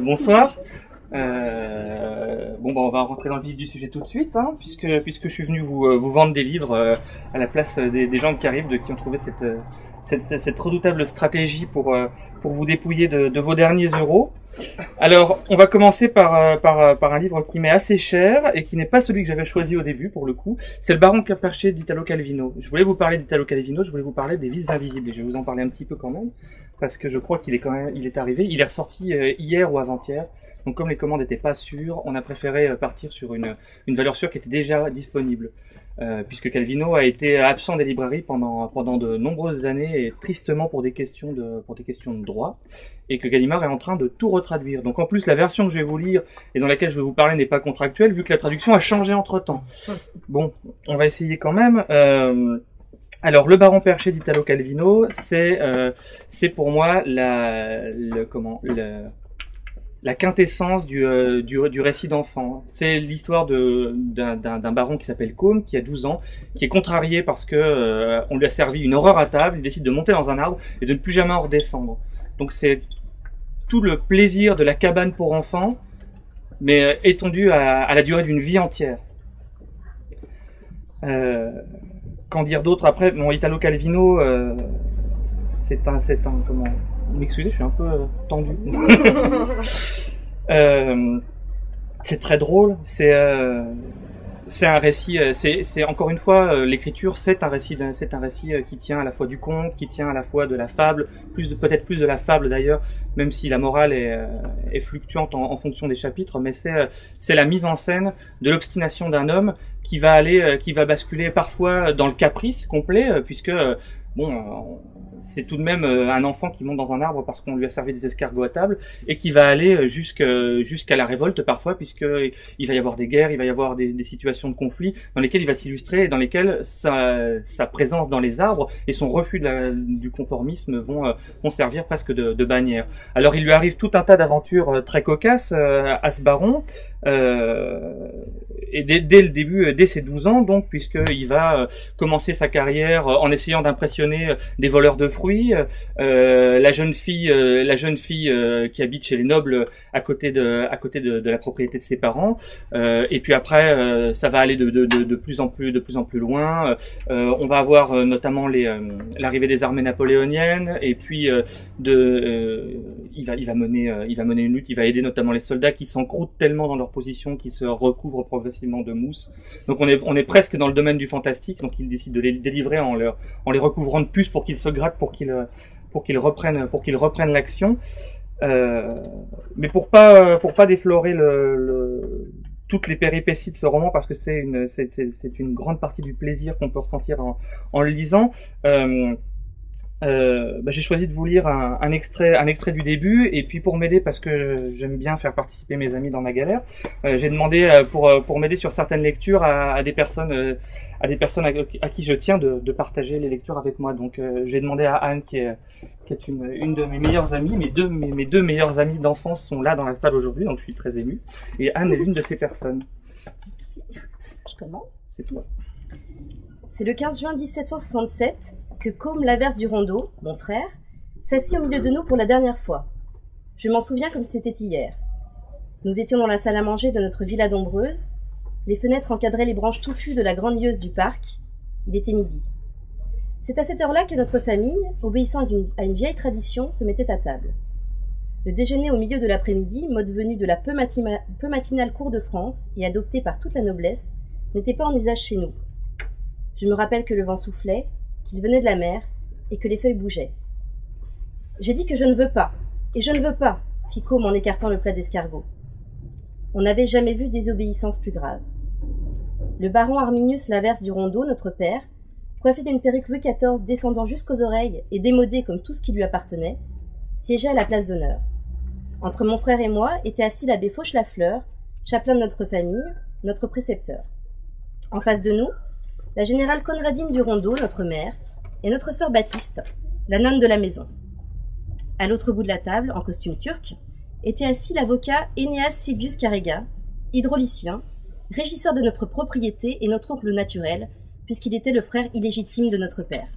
Bonsoir. On va rentrer dans le vif du sujet tout de suite, hein, puisque je suis venu vous vendre des livres à la place des gens qui arrivent, qui ont trouvé cette redoutable stratégie pour vous dépouiller de vos derniers euros. Alors, on va commencer par un livre qui m'est assez cher et qui n'est pas celui que j'avais choisi au début, pour le coup. C'est Le Baron Perché d'Italo Calvino. Je voulais vous parler d'Italo Calvino, je voulais vous parler des Vices invisibles, et je vais vous en parler un petit peu quand même, parce que je crois qu'il est arrivé. Il est ressorti hier ou avant-hier. Donc comme les commandes n'étaient pas sûres, on a préféré partir sur une valeur sûre qui était déjà disponible. Puisque Calvino a été absent des librairies pendant de nombreuses années, et tristement pour des questions de droit, et que Gallimard est en train de tout retraduire. Donc en plus, la version que je vais vous lire et dans laquelle je vais vous parler n'est pas contractuelle, vu que la traduction a changé entre-temps. Bon, on va essayer quand même. Alors, Le Baron Perché d'Italo Calvino, c'est pour moi la quintessence du récit d'enfant. C'est l'histoire d'un baron qui s'appelle Côme, qui a 12 ans, qui est contrarié parce que on lui a servi une horreur à table. Il décide de monter dans un arbre et de ne plus jamais en redescendre. Donc c'est tout le plaisir de la cabane pour enfants, mais étendu à la durée d'une vie entière. Qu'en dire d'autre après? Bon, Italo Calvino, c'est un comment? M'excusez, je suis un peu tendu. C'est très drôle. C'est un récit. C'est encore une fois l'écriture. C'est un récit qui tient à la fois du conte, qui tient à la fois de la fable, peut-être plus de la fable d'ailleurs, même si la morale est fluctuante en fonction des chapitres. Mais c'est la mise en scène de l'obstination d'un homme qui va basculer parfois dans le caprice complet, puisque c'est tout de même un enfant qui monte dans un arbre parce qu'on lui a servi des escargots à table, et qui va aller jusqu'à la révolte parfois, puisque il va y avoir des guerres, il va y avoir des situations de conflit dans lesquelles il va s'illustrer, et dans lesquelles sa présence dans les arbres et son refus du conformisme vont servir presque de bannière. Alors il lui arrive tout un tas d'aventures très cocasses à ce baron, et dès le début, dès ses 12 ans donc, puisqu'il va commencer sa carrière en essayant d'impressionner des voleurs de fruits, la jeune fille qui habite chez les nobles à côté de la propriété de ses parents, et puis après ça va aller de plus en plus loin. On va avoir notamment l'arrivée des armées napoléoniennes, et puis il va mener une lutte, il va aider notamment les soldats qui s'encroutent tellement dans leur position qu'ils se recouvrent progressivement de mousse. Donc on est presque dans le domaine du fantastique. Donc il décide de les délivrer en les recouvrant de puces pour qu'ils se grattent, pour qu'ils reprennent l'action. Mais pour pas déflorer toutes les péripéties de ce roman, parce que c'est une grande partie du plaisir qu'on peut ressentir en le lisant. J'ai choisi de vous lire un extrait du début, et puis pour m'aider, parce que j'aime bien faire participer mes amis dans ma galère, j'ai demandé pour m'aider sur certaines lectures à des personnes à qui je tiens de partager les lectures avec moi. Donc j'ai demandé à Anne, qui est une de mes meilleures amies, mes deux meilleures amies d'enfance sont là dans la salle aujourd'hui, donc je suis très ému, et Anne est l'une de ces personnes. Merci. Je commence. C'est toi. C'est le 15 juin 1767 que Côme Laverse du Rondeau, mon frère, s'assit au milieu de nous pour la dernière fois. Je m'en souviens comme si c'était hier. Nous étions dans la salle à manger de notre villa d'Ombreuse. Les fenêtres encadraient les branches touffues de la grande lieuse du parc. Il était midi. C'est à cette heure-là que notre famille, obéissant à une vieille tradition, se mettait à table. Le déjeuner au milieu de l'après-midi, mode venu de la peu matinale cour de France et adopté par toute la noblesse, n'était pas en usage chez nous. Je me rappelle que le vent soufflait, qu'il venait de la mer, et que les feuilles bougeaient. J'ai dit que je ne veux pas, et je ne veux pas, fit Côme en écartant le plat d'escargot. On n'avait jamais vu désobéissance plus grave. Le baron Arminius Laverse du Rondeau, notre père, coiffé d'une perruque Louis XIV descendant jusqu'aux oreilles et démodé comme tout ce qui lui appartenait, siégeait à la place d'honneur. Entre mon frère et moi était assis l'abbé Fauchelafleur, chapelain de notre famille, notre précepteur. En face de nous, la générale Conradine du Rondeau, notre mère, et notre sœur Baptiste, la nonne de la maison. À l'autre bout de la table, en costume turc, était assis l'avocat Enéas Silvius Carrega, hydraulicien, régisseur de notre propriété et notre oncle naturel, puisqu'il était le frère illégitime de notre père.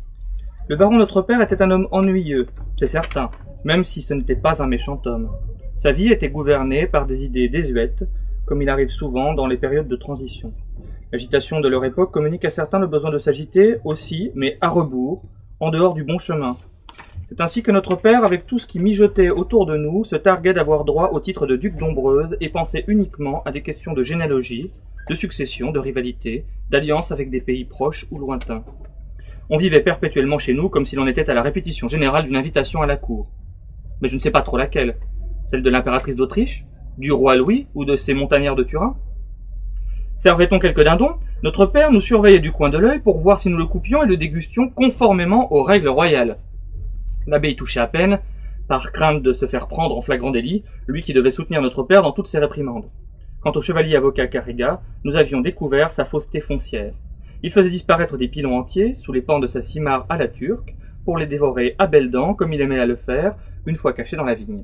Le baron notre père était un homme ennuyeux, c'est certain, même si ce n'était pas un méchant homme. Sa vie était gouvernée par des idées désuètes, comme il arrive souvent dans les périodes de transition. L'agitation de leur époque communique à certains le besoin de s'agiter aussi, mais à rebours, en dehors du bon chemin. C'est ainsi que notre père, avec tout ce qui mijotait autour de nous, se targuait d'avoir droit au titre de duc d'Ombreuse et pensait uniquement à des questions de généalogie, de succession, de rivalité, d'alliance avec des pays proches ou lointains. On vivait perpétuellement chez nous comme si l'on était à la répétition générale d'une invitation à la cour. Mais je ne sais pas trop laquelle. Celle de l'impératrice d'Autriche, du roi Louis ou de ses montagnards de Turin? Servait-on quelques dindons, notre père nous surveillait du coin de l'œil pour voir si nous le coupions et le dégustions conformément aux règles royales. L'abbé y touchait à peine, par crainte de se faire prendre en flagrant délit, lui qui devait soutenir notre père dans toutes ses réprimandes. Quant au chevalier avocat Carriga, nous avions découvert sa fausseté foncière. Il faisait disparaître des pilons entiers, sous les pans de sa simarre à la turque, pour les dévorer à belles dents, comme il aimait à le faire, une fois caché dans la vigne.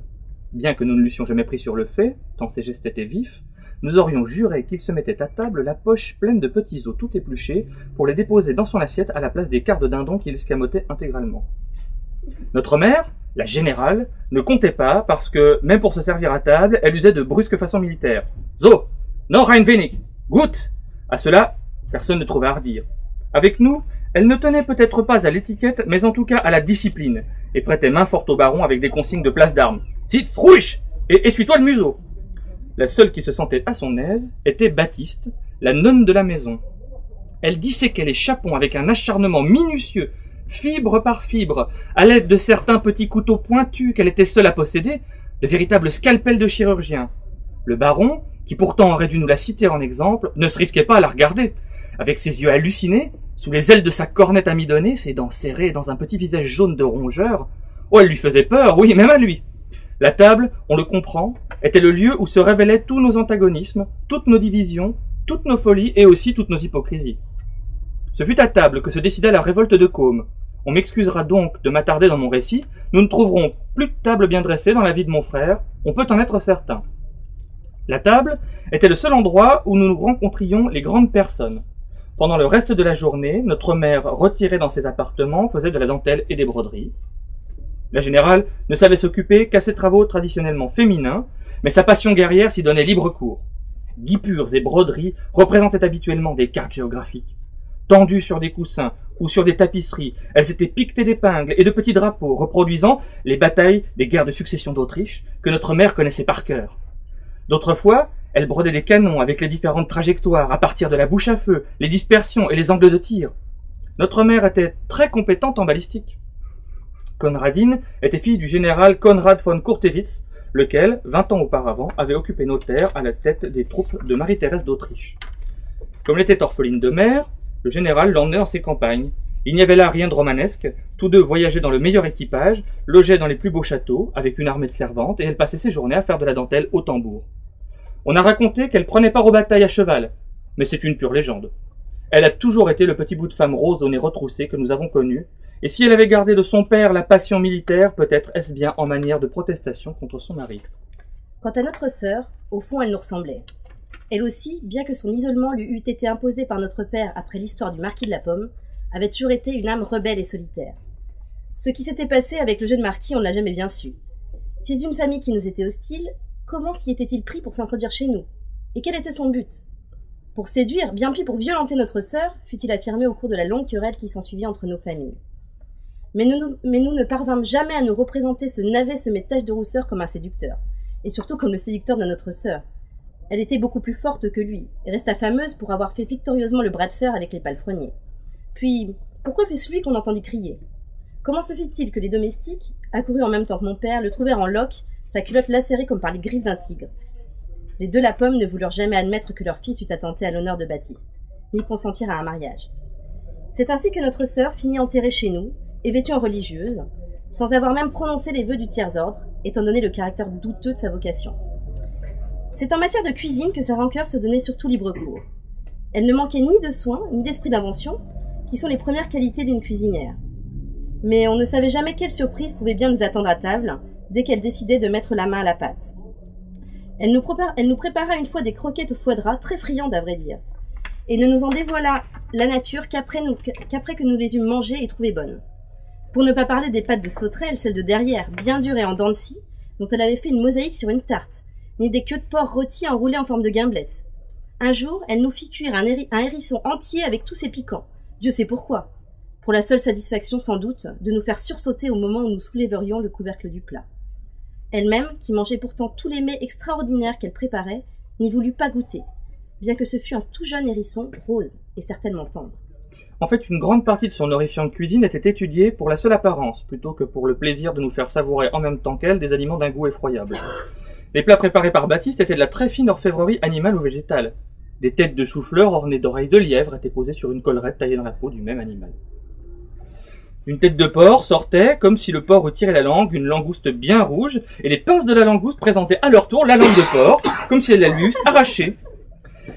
Bien que nous ne l'eussions jamais pris sur le fait, tant ses gestes étaient vifs, nous aurions juré qu'il se mettait à table la poche pleine de petits os tout épluchés pour les déposer dans son assiette à la place des quarts de dindon qu'il escamotait intégralement. Notre mère, la générale, ne comptait pas parce que, même pour se servir à table, elle usait de brusques façons militaires. « So, non rein wenig, gut !» À cela, personne ne trouvait à redire. Avec nous, elle ne tenait peut-être pas à l'étiquette, mais en tout cas à la discipline, et prêtait main forte au baron avec des consignes de place d'armes. « Sitz ruhig et essuie-toi le museau !» La seule qui se sentait à son aise était Baptiste, la nonne de la maison. Elle disséquait les chapons avec un acharnement minutieux, fibre par fibre, à l'aide de certains petits couteaux pointus qu'elle était seule à posséder, de véritables scalpels de chirurgien. Le baron, qui pourtant aurait dû nous la citer en exemple, ne se risquait pas à la regarder. Avec ses yeux hallucinés, sous les ailes de sa cornette amidonnée, ses dents serrées dans un petit visage jaune de rongeur, oh, elle lui faisait peur, oui, même à lui. La table, on le comprend, était le lieu où se révélaient tous nos antagonismes, toutes nos divisions, toutes nos folies et aussi toutes nos hypocrisies. Ce fut à table que se décida la révolte de Côme. On m'excusera donc de m'attarder dans mon récit, nous ne trouverons plus de table bien dressée dans la vie de mon frère, on peut en être certain. La table était le seul endroit où nous nous rencontrions les grandes personnes. Pendant le reste de la journée, notre mère, retirée dans ses appartements, faisait de la dentelle et des broderies. La générale ne savait s'occuper qu'à ses travaux traditionnellement féminins, mais sa passion guerrière s'y donnait libre cours. Guipures et broderies représentaient habituellement des cartes géographiques. Tendues sur des coussins ou sur des tapisseries, elles étaient piquetées d'épingles et de petits drapeaux reproduisant les batailles des guerres de succession d'Autriche que notre mère connaissait par cœur. D'autres fois, elle brodait des canons avec les différentes trajectoires à partir de la bouche à feu, les dispersions et les angles de tir. Notre mère était très compétente en balistique. Conradine était fille du général Konrad von Kurtewitz, lequel, 20 ans auparavant, avait occupé nos terres à la tête des troupes de Marie-Thérèse d'Autriche. Comme elle était orpheline de mère, le général l'emmenait dans ses campagnes. Il n'y avait là rien de romanesque, tous deux voyageaient dans le meilleur équipage, logeaient dans les plus beaux châteaux, avec une armée de servantes, et elle passait ses journées à faire de la dentelle au tambour. On a raconté qu'elle prenait part aux batailles à cheval, mais c'est une pure légende. Elle a toujours été le petit bout de femme rose au nez retroussé que nous avons connu, et si elle avait gardé de son père la passion militaire, peut-être est-ce bien en manière de protestation contre son mari. Quant à notre sœur, au fond elle nous ressemblait. Elle aussi, bien que son isolement lui eût été imposé par notre père après l'histoire du marquis de la Pomme, avait toujours été une âme rebelle et solitaire. Ce qui s'était passé avec le jeune marquis, on ne l'a jamais bien su. Fils d'une famille qui nous était hostile, comment s'y était-il pris pour s'introduire chez nous? Et quel était son but? Pour séduire, bien pis pour violenter notre sœur, fut-il affirmé au cours de la longue querelle qui s'ensuivit entre nos familles. Mais nous ne parvînmes jamais à nous représenter ce navet semé de taches de rousseur comme un séducteur, et surtout comme le séducteur de notre sœur. Elle était beaucoup plus forte que lui, et resta fameuse pour avoir fait victorieusement le bras de fer avec les palefreniers. Puis, pourquoi fut-ce lui qu'on entendit crier? Comment se fit-il que les domestiques, accourus en même temps que mon père, le trouvèrent en loques, sa culotte lacérée comme par les griffes d'un tigre? Les deux la Pomme ne voulurent jamais admettre que leur fils eût attenté à l'honneur de Baptiste, ni consentir à un mariage. C'est ainsi que notre sœur finit enterrée chez nous, et vêtue en religieuse, sans avoir même prononcé les vœux du tiers-ordre, étant donné le caractère douteux de sa vocation. C'est en matière de cuisine que sa rancœur se donnait surtout libre cours. Elle ne manquait ni de soin, ni d'esprit d'invention, qui sont les premières qualités d'une cuisinière. Mais on ne savait jamais quelle surprise pouvait bien nous attendre à table, dès qu'elle décidait de mettre la main à la pâte. Elle nous prépara une fois des croquettes au foie gras, très friandes à vrai dire, et ne nous en dévoila la nature qu'après que nous les eûmes mangées et trouvées bonnes. Pour ne pas parler des pâtes de sauterelle, celles de derrière, bien dures et en dents de scie, dont elle avait fait une mosaïque sur une tarte, ni des queues de porc rôties enroulées en forme de guimblettes. Un jour, elle nous fit cuire un hérisson entier avec tous ses piquants. Dieu sait pourquoi. Pour la seule satisfaction, sans doute, de nous faire sursauter au moment où nous soulèverions le couvercle du plat. Elle-même, qui mangeait pourtant tous les mets extraordinaires qu'elle préparait, n'y voulut pas goûter, bien que ce fût un tout jeune hérisson, rose et certainement tendre. En fait, une grande partie de son horrifiante cuisine était étudiée pour la seule apparence, plutôt que pour le plaisir de nous faire savourer en même temps qu'elle des aliments d'un goût effroyable. Les plats préparés par Baptiste étaient de la très fine orfèvrerie animale ou végétale. Des têtes de chou-fleur ornées d'oreilles de lièvre étaient posées sur une collerette taillée dans la peau du même animal. Une tête de porc sortait, comme si le porc retirait la langue, une langouste bien rouge, et les pinces de la langouste présentaient à leur tour la langue de porc, comme si elle la lui eussent arrachée.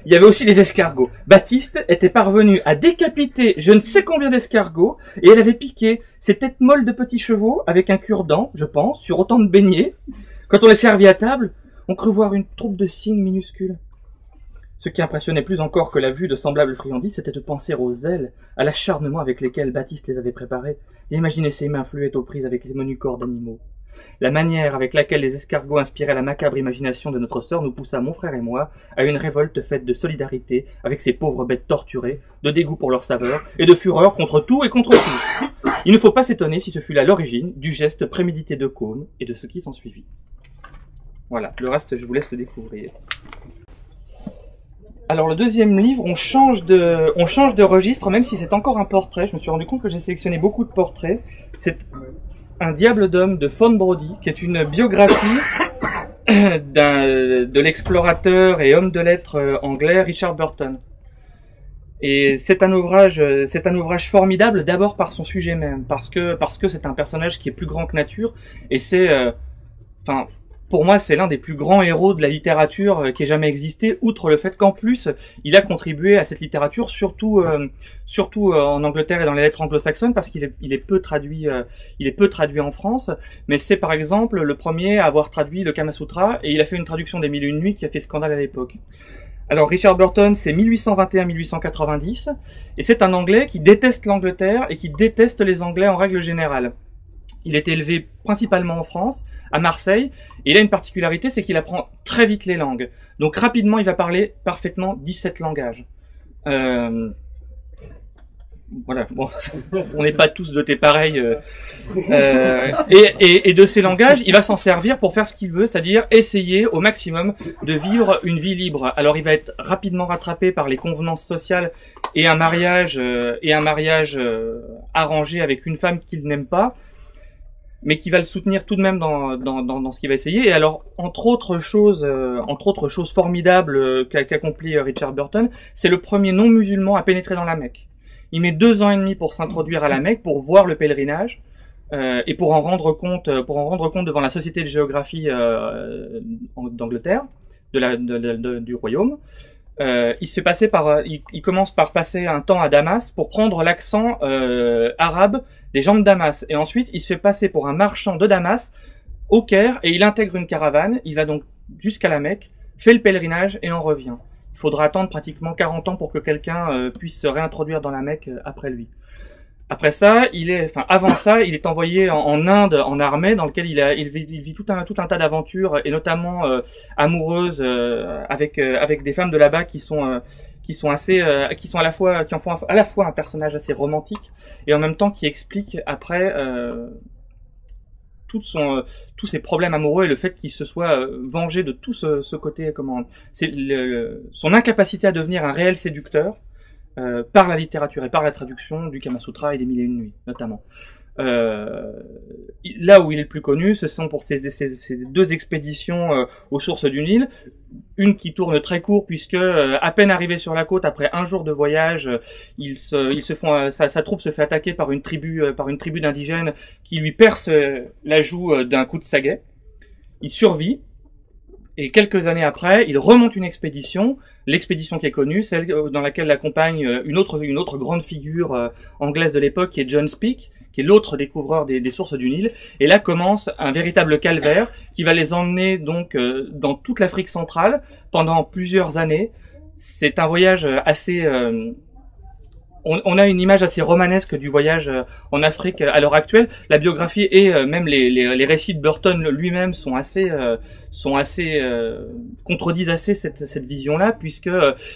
Il y avait aussi les escargots. Baptiste était parvenu à décapiter je ne sais combien d'escargots, et elle avait piqué ces têtes molles de petits chevaux avec un cure-dent, je pense, sur autant de beignets. Quand on les servit à table, on crut voir une troupe de cygnes minuscules. Ce qui impressionnait plus encore que la vue de semblables friandises, c'était de penser aux ailes, à l'acharnement avec lesquels Baptiste les avait préparées, d'imaginer ses mains fluettes aux prises avec les menus corps d'animaux. La manière avec laquelle les escargots inspiraient la macabre imagination de notre sœur nous poussa, mon frère et moi, à une révolte faite de solidarité avec ces pauvres bêtes torturées, de dégoût pour leur saveur, et de fureur contre tout et contre tous. Il ne faut pas s'étonner si ce fut là l'origine du geste prémédité de Côme et de ce qui s'ensuivit. Voilà, le reste je vous laisse le découvrir. Alors le deuxième livre, on change de registre, même si c'est encore un portrait. Je me suis rendu compte que j'ai sélectionné beaucoup de portraits. C'est Un diable d'homme de Fawn Brodie, qui est une biographie de l'explorateur et homme de lettres anglais Richard Burton. Et c'est un ouvrage formidable, d'abord par son sujet même, parce que c'est un personnage qui est plus grand que nature, et pour moi, c'est l'un des plus grands héros de la littérature qui ait jamais existé, outre le fait qu'en plus, il a contribué à cette littérature, surtout en Angleterre et dans les lettres anglo-saxonnes, parce qu'il est peu traduit en France. Mais c'est par exemple le premier à avoir traduit le Kama Sutra, et il a fait une traduction des Mille et une nuits qui a fait scandale à l'époque. Alors Richard Burton, c'est 1821-1890, et c'est un Anglais qui déteste l'Angleterre et qui déteste les Anglais en règle générale. Il est élevé principalement en France, à Marseille, et il a une particularité, c'est qu'il apprend très vite les langues. Donc rapidement, il va parler parfaitement 17 langages. Voilà, bon, on n'est pas tous dotés pareils. Et de ces langages, il va s'en servir pour faire ce qu'il veut, c'est-à-dire essayer au maximum de vivre une vie libre. Alors il va être rapidement rattrapé par les convenances sociales et un mariage arrangé avec une femme qu'il n'aime pas, mais qui va le soutenir tout de même dans ce qu'il va essayer. Et alors, entre autres choses formidables qu'accomplit Richard Burton, c'est le premier non-musulman à pénétrer dans la Mecque. Il met 2 ans et demi pour s'introduire à la Mecque, pour voir le pèlerinage, et pour en rendre compte devant la Société de géographie d'Angleterre, du royaume. Il commence par passer un temps à Damas pour prendre l'accent arabe des gens de Damas, et ensuite il se fait passer pour un marchand de Damas au Caire, et il intègre une caravane. Il va donc jusqu'à la Mecque, fait le pèlerinage et en revient. Il faudra attendre pratiquement 40 ans pour que quelqu'un puisse se réintroduire dans la Mecque après lui. Avant ça, il est envoyé en Inde en armée, dans lequel il vit tout un tas d'aventures, et notamment amoureuses avec des femmes de là-bas qui en font à la fois un personnage assez romantique, et en même temps qui explique après tous ses problèmes amoureux, et le fait qu'il se soit vengé de tout ce côté, son incapacité à devenir un réel séducteur par la littérature et par la traduction du Kama Sutra et des Mille et une nuits, notamment. Là où il est le plus connu, ce sont pour ces 2 expéditions aux sources du Nil. Une qui tourne très court, puisque à peine arrivé sur la côte, après 1 jour de voyage, sa troupe se fait attaquer par une tribu d'indigènes qui lui perce la joue d'un coup de saguet. Il survit. Et quelques années après, il remonte une expédition, l'expédition qui est connue, celle dans laquelle l'accompagne une autre grande figure anglaise de l'époque, qui est John Speke, qui est l'autre découvreur des sources du Nil. Et là commence un véritable calvaire qui va les emmener donc dans toute l'Afrique centrale pendant plusieurs années. C'est un voyage on a une image assez romanesque du voyage en Afrique à l'heure actuelle. La biographie et même les récits de Burton lui-même sont assez contredisent assez cette vision-là, puisque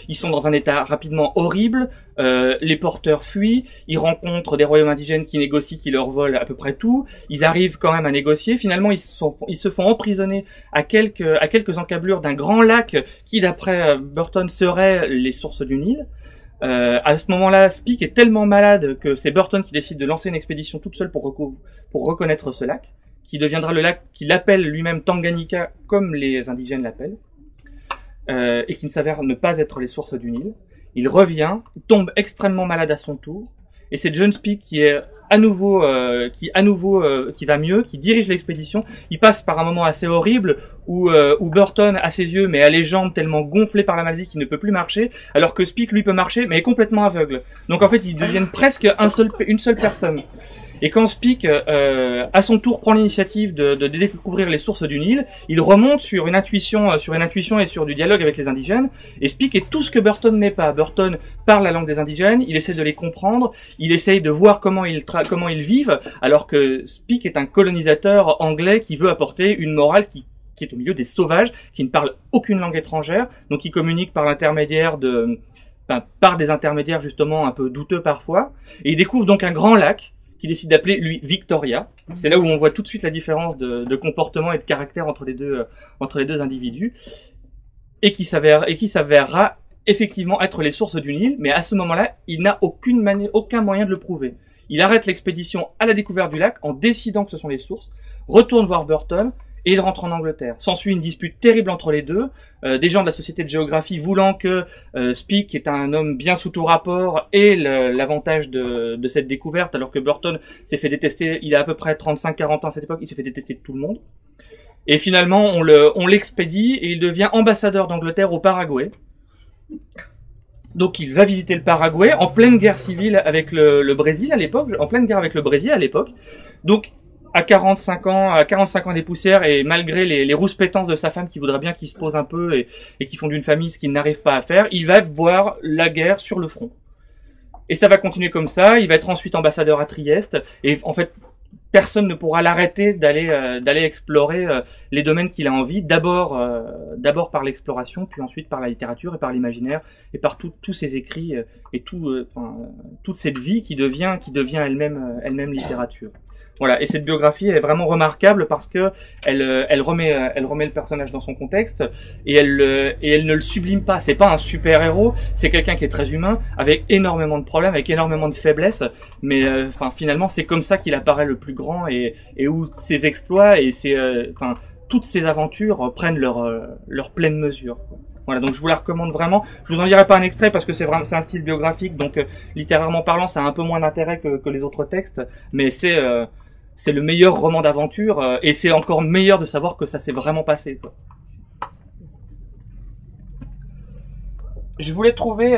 ils sont dans un état rapidement horrible. Les porteurs fuient, ils rencontrent des royaumes indigènes qui négocient, qui leur volent à peu près tout. Ils arrivent quand même à négocier. Finalement, ils se font emprisonner à quelques encablures d'un grand lac qui, d'après Burton, serait les sources du Nil. À ce moment-là, Speke est tellement malade que c'est Burton qui décide de lancer une expédition toute seule pour reconnaître ce lac, qui deviendra le lac qu'il appelle lui-même Tanganyika, comme les indigènes l'appellent, et qui ne s'avère ne pas être les sources du Nil. Il revient, tombe extrêmement malade à son tour, et c'est John Speke qui est qui va mieux, qui dirige l'expédition. Il passe par un moment assez horrible où Burton a ses yeux mais a les jambes tellement gonflées par la maladie qu'il ne peut plus marcher, alors que Speke lui peut marcher mais est complètement aveugle. Donc en fait ils deviennent presque une seule personne. Et quand Speke, à son tour, prend l'initiative de découvrir les sources du Nil, il remonte sur une intuition et sur du dialogue avec les indigènes. Et Speke est tout ce que Burton n'est pas. Burton parle la langue des indigènes, il essaie de les comprendre, il essaye de voir comment ils vivent, alors que Speke est un colonisateur anglais qui veut apporter une morale qui est au milieu des sauvages, qui ne parlent aucune langue étrangère, donc qui communiquent par l'intermédiaire par des intermédiaires justement un peu douteux parfois. Et il découvre donc un grand lac, qui décide d'appeler lui Victoria. C'est là où on voit tout de suite la différence de comportement et de caractère entre les deux individus, et qui s'avérera effectivement être les sources du Nil, mais à ce moment-là, il n'a aucun moyen de le prouver. Il arrête l'expédition à la découverte du lac en décidant que ce sont les sources, retourne voir Burton, et il rentre en Angleterre. S'ensuit une dispute terrible entre les deux, des gens de la Société de géographie voulant que Speke, qui est un homme bien sous tout rapport, ait l'avantage de cette découverte, alors que Burton s'est fait détester, il a à peu près 35-40 ans à cette époque, il s'est fait détester de tout le monde. Et finalement, on l'expédie et il devient ambassadeur d'Angleterre au Paraguay. Donc il va visiter le Paraguay en pleine guerre civile avec le Brésil à l'époque, Donc à 45 ans des poussières, et malgré les rouspétances de sa femme qui voudrait bien qu'il se pose un peu et qui font d'une famille ce qu'il n'arrive pas à faire, il va voir la guerre sur le front. Et ça va continuer comme ça, il va être ensuite ambassadeur à Trieste, et en fait, personne ne pourra l'arrêter d'aller explorer les domaines qu'il a envie, d'abord par l'exploration, puis ensuite par la littérature et par l'imaginaire, et par tous ses écrits, et toute cette vie qui devient elle-même littérature. Voilà, et cette biographie est vraiment remarquable parce que elle remet le personnage dans son contexte, et elle ne le sublime pas. C'est pas un super héros, c'est quelqu'un qui est très humain, avec énormément de problèmes, avec énormément de faiblesses, mais finalement c'est comme ça qu'il apparaît le plus grand, et où ses exploits et toutes ses aventures prennent leur pleine mesure. Voilà, donc je vous la recommande vraiment. Je vous en lirai pas un extrait parce que c'est un style biographique, donc littérairement parlant, ça a un peu moins d'intérêt que les autres textes, mais c'est le meilleur roman d'aventure, et c'est encore meilleur de savoir que ça s'est vraiment passé, quoi. Je voulais trouver,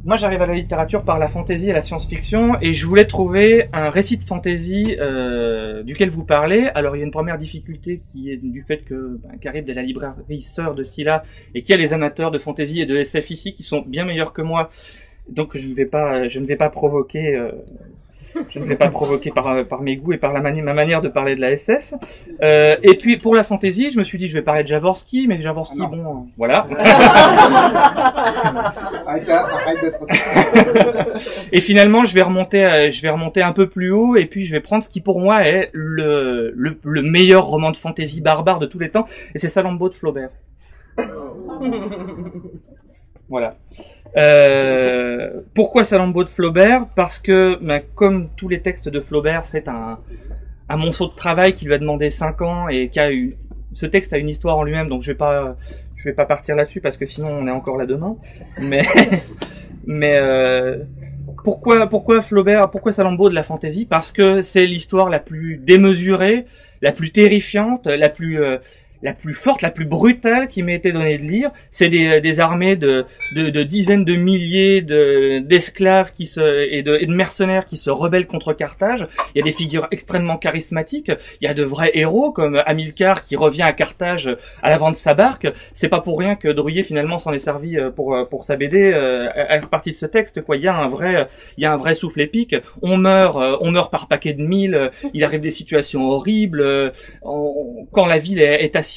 moi j'arrive à la littérature par la fantaisie et la science-fiction, et je voulais trouver un récit de fantaisie duquel vous parlez. Alors il y a une première difficulté qui est du fait que Carib est la librairie sœur de Scylla, et qu'il y a les amateurs de fantaisie et de SF ici qui sont bien meilleurs que moi, donc je ne vais pas provoquer par mes goûts et par ma manière de parler de la SF. Et puis pour la fantasy, je me suis dit je vais parler de Jaworski, mais Jaworski, bon, voilà. Arrête d'être ça. Et finalement, je vais remonter un peu plus haut, et puis je vais prendre ce qui pour moi est le meilleur roman de fantasy barbare de tous les temps, et c'est Salammbô de Flaubert. Voilà. Pourquoi Salammbô de Flaubert? Parce que, comme tous les textes de Flaubert, c'est un monceau de travail qui lui a demandé 5 ans, et ce texte a une histoire en lui-même, donc je vais pas partir là-dessus parce que sinon on est encore là demain. Mais pourquoi Flaubert? Pourquoi Salammbô de la fantaisie? Parce que c'est l'histoire la plus démesurée, la plus terrifiante, la plus la plus forte, la plus brutale qui m'ait été donnée de lire. C'est des armées de dizaines de milliers d'esclaves et de mercenaires qui se rebellent contre Carthage. Il y a des figures extrêmement charismatiques. Il y a de vrais héros comme Hamilcar qui revient à Carthage à l'avant de sa barque. C'est pas pour rien que Druillet finalement s'en est servi pour sa BD à partir de ce texte, quoi. Il y a un vrai souffle épique. On meurt par paquet de mille. Il arrive des situations horribles. Quand la ville est assiégée,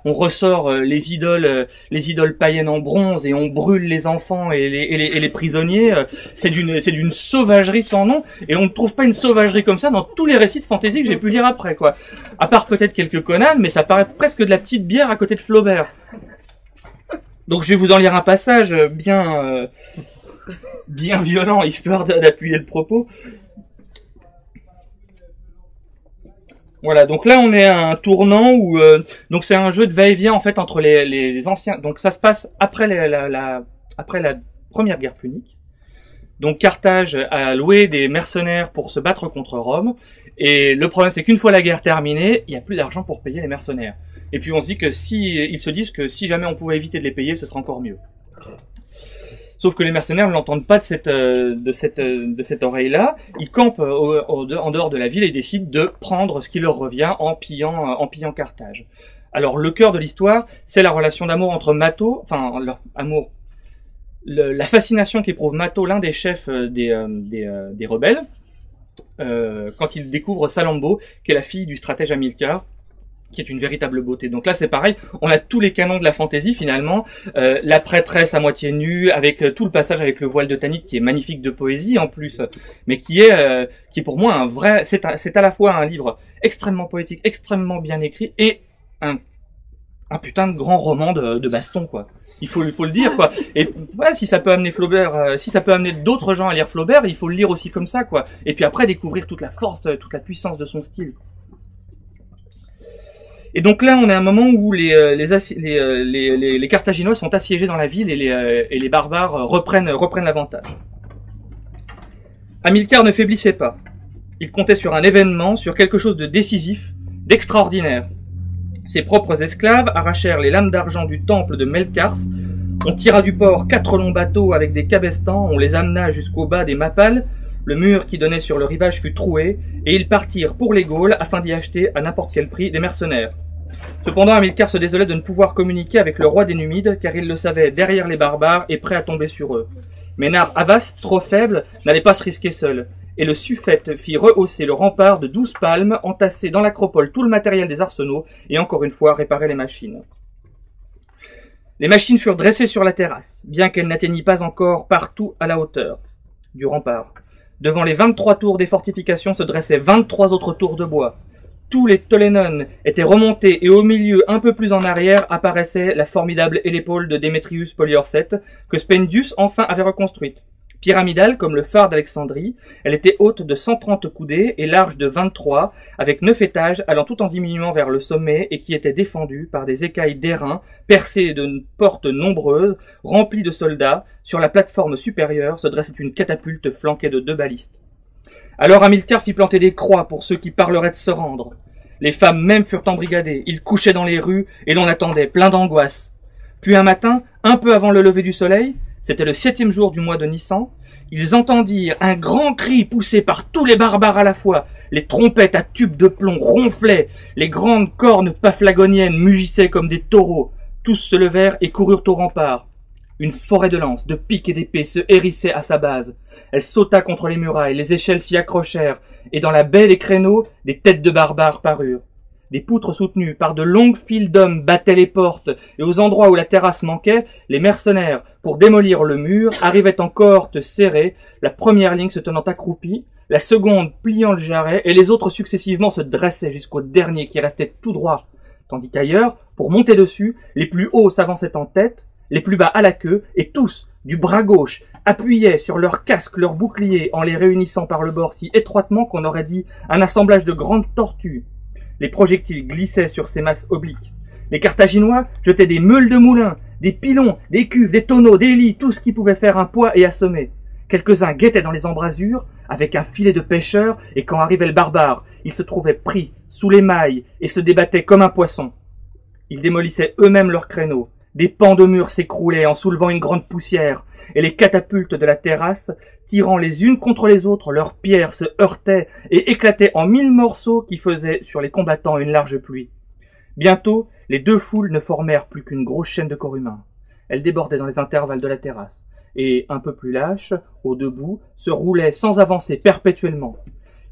on ressort les idoles païennes en bronze et on brûle les enfants et les prisonniers. C'est d'une sauvagerie sans nom, et on ne trouve pas une sauvagerie comme ça dans tous les récits de fantasy que j'ai pu lire après, quoi. À part peut-être quelques Conan, mais ça paraît presque de la petite bière à côté de Flaubert. Donc je vais vous en lire un passage bien violent, histoire d'appuyer le propos. Voilà, donc là on est à un tournant où donc c'est un jeu de va-et-vient en fait entre les anciens. Donc ça se passe après la première guerre punique. Donc Carthage a loué des mercenaires pour se battre contre Rome, et le problème c'est qu'une fois la guerre terminée, il n'y a plus d'argent pour payer les mercenaires. Et puis ils se disent que si jamais on pouvait éviter de les payer, ce serait encore mieux. Sauf que les mercenaires ne l'entendent pas de cette oreille-là. Ils campent en dehors de la ville et décident de prendre ce qui leur revient en pillant Carthage. Alors le cœur de l'histoire, c'est la relation d'amour entre Mato, enfin leur amour, la fascination qu'éprouve Mato, l'un des chefs des rebelles, quand il découvre Salammbô, qui est la fille du stratège Hamilcar, qui est une véritable beauté. Donc là c'est pareil, on a tous les canons de la fantaisie finalement, la prêtresse à moitié nue, avec tout le passage avec le voile de Tanit qui est magnifique de poésie en plus, mais qui est pour moi un vrai, c'est à la fois un livre extrêmement poétique, extrêmement bien écrit, et un putain de grand roman de baston, quoi. Il faut le dire, quoi. Et ouais, si ça peut amener Flaubert, si ça peut amener d'autres gens à lire Flaubert, il faut le lire aussi comme ça, quoi. Et puis après découvrir toute la force, toute la puissance de son style. Et donc là, on est à un moment où les Carthaginois sont assiégés dans la ville et les barbares reprennent l'avantage. Hamilcar ne faiblissait pas. Il comptait sur un événement, sur quelque chose de décisif, d'extraordinaire. Ses propres esclaves arrachèrent les lames d'argent du temple de Melkars. On tira du port 4 longs bateaux avec des cabestans, on les amena jusqu'au bas des Mappales. Le mur qui donnait sur le rivage fut troué, et ils partirent pour les Gaules afin d'y acheter à n'importe quel prix des mercenaires. Cependant, Hamilcar se désolait de ne pouvoir communiquer avec le roi des Numides, car il le savait derrière les barbares et prêt à tomber sur eux. Mais Nar Havas, trop faible, n'allait pas se risquer seul, et le suffète fit rehausser le rempart de 12 palmes, entasser dans l'acropole tout le matériel des arsenaux, et encore une fois réparer les machines. Les machines furent dressées sur la terrasse, bien qu'elles n'atteignissent pas encore partout à la hauteur du rempart. Devant les 23 tours des fortifications se dressaient 23 autres tours de bois. Tous les Tollénones étaient remontés et au milieu, un peu plus en arrière, apparaissait la formidable hélépole de Démétrius Poliorcète, que Spendius enfin avait reconstruite. Pyramidale comme le phare d'Alexandrie, elle était haute de 130 coudées et large de 23, avec 9 étages allant tout en diminuant vers le sommet et qui était défendue par des écailles d'airain percées de portes nombreuses, remplies de soldats. Sur la plateforme supérieure se dressait une catapulte flanquée de 2 balistes. Alors Hamilcar fit planter des croix pour ceux qui parleraient de se rendre. Les femmes même furent embrigadées, ils couchaient dans les rues et l'on attendait, plein d'angoisse. Puis un matin, un peu avant le lever du soleil, c'était le 7e jour du mois de Nissan, ils entendirent un grand cri poussé par tous les barbares à la fois. Les trompettes à tubes de plomb ronflaient, les grandes cornes paphlagoniennes mugissaient comme des taureaux. Tous se levèrent et coururent au rempart. Une forêt de lances, de piques et d'épées se hérissait à sa base. Elle sauta contre les murailles, les échelles s'y accrochèrent, et dans la baie des créneaux, des têtes de barbares parurent. Des poutres soutenues par de longues files d'hommes battaient les portes, et aux endroits où la terrasse manquait, les mercenaires, pour démolir le mur, arrivaient en cohorte serrée, la première ligne se tenant accroupie, la seconde pliant le jarret, et les autres successivement se dressaient jusqu'au dernier qui restait tout droit, tandis qu'ailleurs, pour monter dessus, les plus hauts s'avançaient en tête, les plus bas à la queue, et tous, du bras gauche, appuyaient sur leurs casques, leurs boucliers, en les réunissant par le bord si étroitement qu'on aurait dit un assemblage de grandes tortues. Les projectiles glissaient sur ces masses obliques. Les Carthaginois jetaient des meules de moulins, des pilons, des cuves, des tonneaux, des lits, tout ce qui pouvait faire un poids et assommer. Quelques-uns guettaient dans les embrasures, avec un filet de pêcheur, et quand arrivait le barbare, il se trouvait pris sous les mailles et se débattait comme un poisson. Ils démolissaient eux-mêmes leurs créneaux. Des pans de murs s'écroulaient en soulevant une grande poussière, et les catapultes de la terrasse, tirant les unes contre les autres, leurs pierres se heurtaient et éclataient en 1000 morceaux qui faisaient sur les combattants une large pluie. Bientôt, les deux foules ne formèrent plus qu'une grosse chaîne de corps humains. Elles débordaient dans les intervalles de la terrasse, et, un peu plus lâches, au debout, se roulaient sans avancer perpétuellement.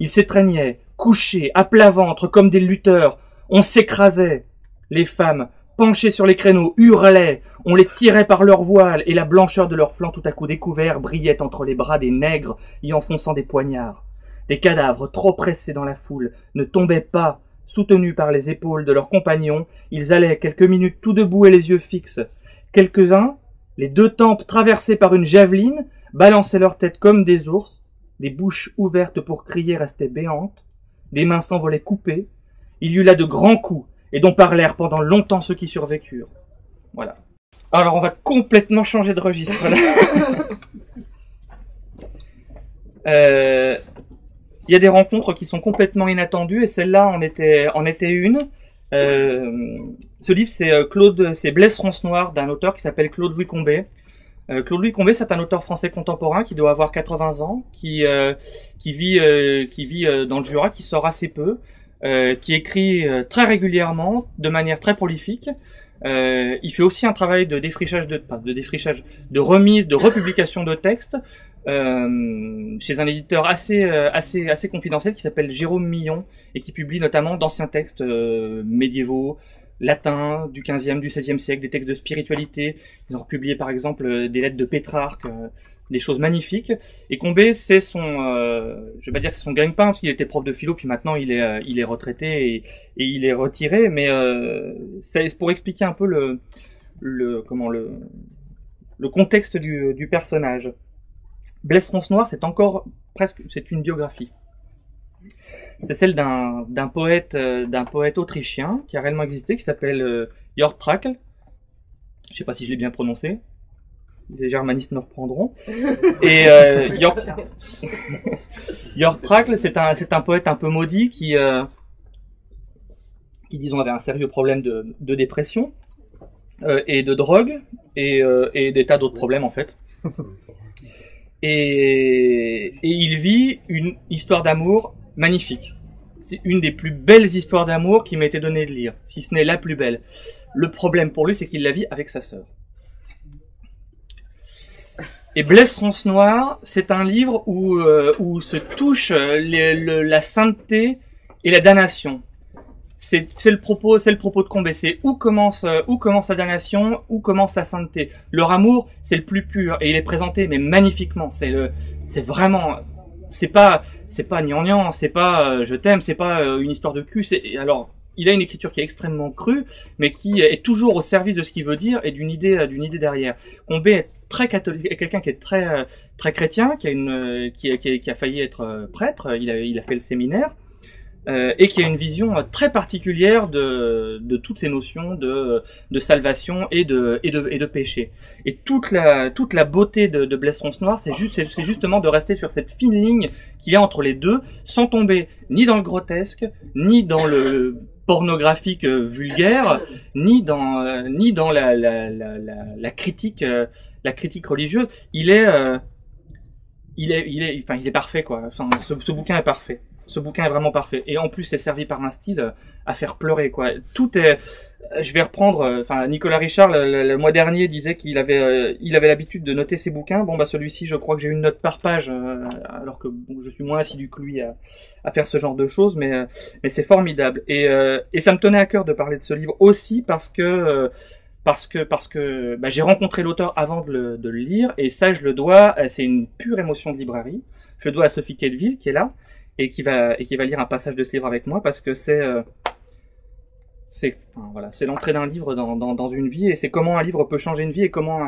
Ils s'étreignaient, couchés, à plat ventre, comme des lutteurs. On s'écrasait. Les femmes, penchées sur les créneaux, hurlaient. On les tirait par leurs voiles, et la blancheur de leurs flancs tout à coup découverts brillait entre les bras des nègres y enfonçant des poignards. Des cadavres, trop pressés dans la foule, ne tombaient pas. Soutenus par les épaules de leurs compagnons, ils allaient quelques minutes tout debout et les yeux fixes. Quelques-uns, les deux tempes traversées par une javeline, balançaient leur tête comme des ours, des bouches ouvertes pour crier restaient béantes, des mains s'envolaient coupées. Il y eut là de grands coups, et dont parlèrent pendant longtemps ceux qui survécurent. Voilà. Alors on va complètement changer de registre là. Il y a des rencontres qui sont complètement inattendues, et celle-là en était une. Ce livre, c'est Blaise Roncenoir, d'un auteur qui s'appelle Claude-Louis Combet. Claude-Louis Combet, c'est un auteur français contemporain qui doit avoir 80 ans, qui vit dans le Jura, qui sort assez peu, qui écrit très régulièrement, de manière très prolifique. Il fait aussi un travail de défrichage, de remise, de republication de textes, chez un éditeur assez confidentiel qui s'appelle Jérôme Millon, et qui publie notamment d'anciens textes médiévaux, latins, du XVe, du XVIe siècle, des textes de spiritualité. Ils ont republié par exemple des lettres de Pétrarque, des choses magnifiques. Et Combet, c'est son, je vais pas dire que c'est son gagne-pain, parce qu'il était prof de philo, puis maintenant il est retraité et il est retiré, mais c'est pour expliquer un peu le contexte du personnage. Blaise Roncenoir, c'est une biographie. C'est celle d'un poète autrichien qui a réellement existé, qui s'appelle Jörg Trakl. Je sais pas si je l'ai bien prononcé. Les germanistes me reprendront. Et Jörg Trakl, c'est un poète un peu maudit qui disons avait un sérieux problème de dépression et de drogue et des tas d'autres problèmes en fait. Et il vit une histoire d'amour magnifique. C'est une des plus belles histoires d'amour qui m'a été donnée de lire, si ce n'est la plus belle. Le problème pour lui, c'est qu'il la vit avec sa sœur. Et Blaise Roncenoir, c'est un livre où se touchent la sainteté et la damnation. C'est le propos de Combet. C'est où commence la damnation, où commence la sainteté. Leur amour, c'est le plus pur, et il est présenté mais magnifiquement. C'est vraiment, c'est pas gnangnan, c'est pas je t'aime, c'est pas une histoire de cul. Alors, il a une écriture qui est extrêmement crue, mais qui est toujours au service de ce qu'il veut dire et d'une idée derrière. Combet est très catholique, est quelqu'un qui est très chrétien, qui a failli être prêtre. Il a fait le séminaire. Et qui a une vision très particulière de toutes ces notions de salvation et de péché. Et toute la beauté de Blaise Roncenoir, c'est justement de rester sur cette fine ligne qu'il y a entre les deux, sans tomber ni dans le grotesque, ni dans le pornographique vulgaire, ni dans la critique religieuse. Il est parfait, quoi. Enfin, ce bouquin est parfait. Ce bouquin est vraiment parfait. Et en plus, c'est servi par un style à faire pleurer, quoi. Tout est... Je vais reprendre... Nicolas Richard, le mois dernier, disait qu'il avait l'habitude de noter ses bouquins. Bon, bah, celui-ci, je crois que j'ai une note par page, alors que bon, je suis moins assidu que lui à faire ce genre de choses, mais c'est formidable. Et ça me tenait à cœur de parler de ce livre aussi parce que j'ai rencontré l'auteur avant de le lire, et ça, je le dois... C'est une pure émotion de librairie. Je le dois à Sophie Quetteville, qui est là, et qui va lire un passage de ce livre avec moi, parce que c'est l'entrée d'un livre dans une vie, et c'est comment un livre peut changer une vie, et comment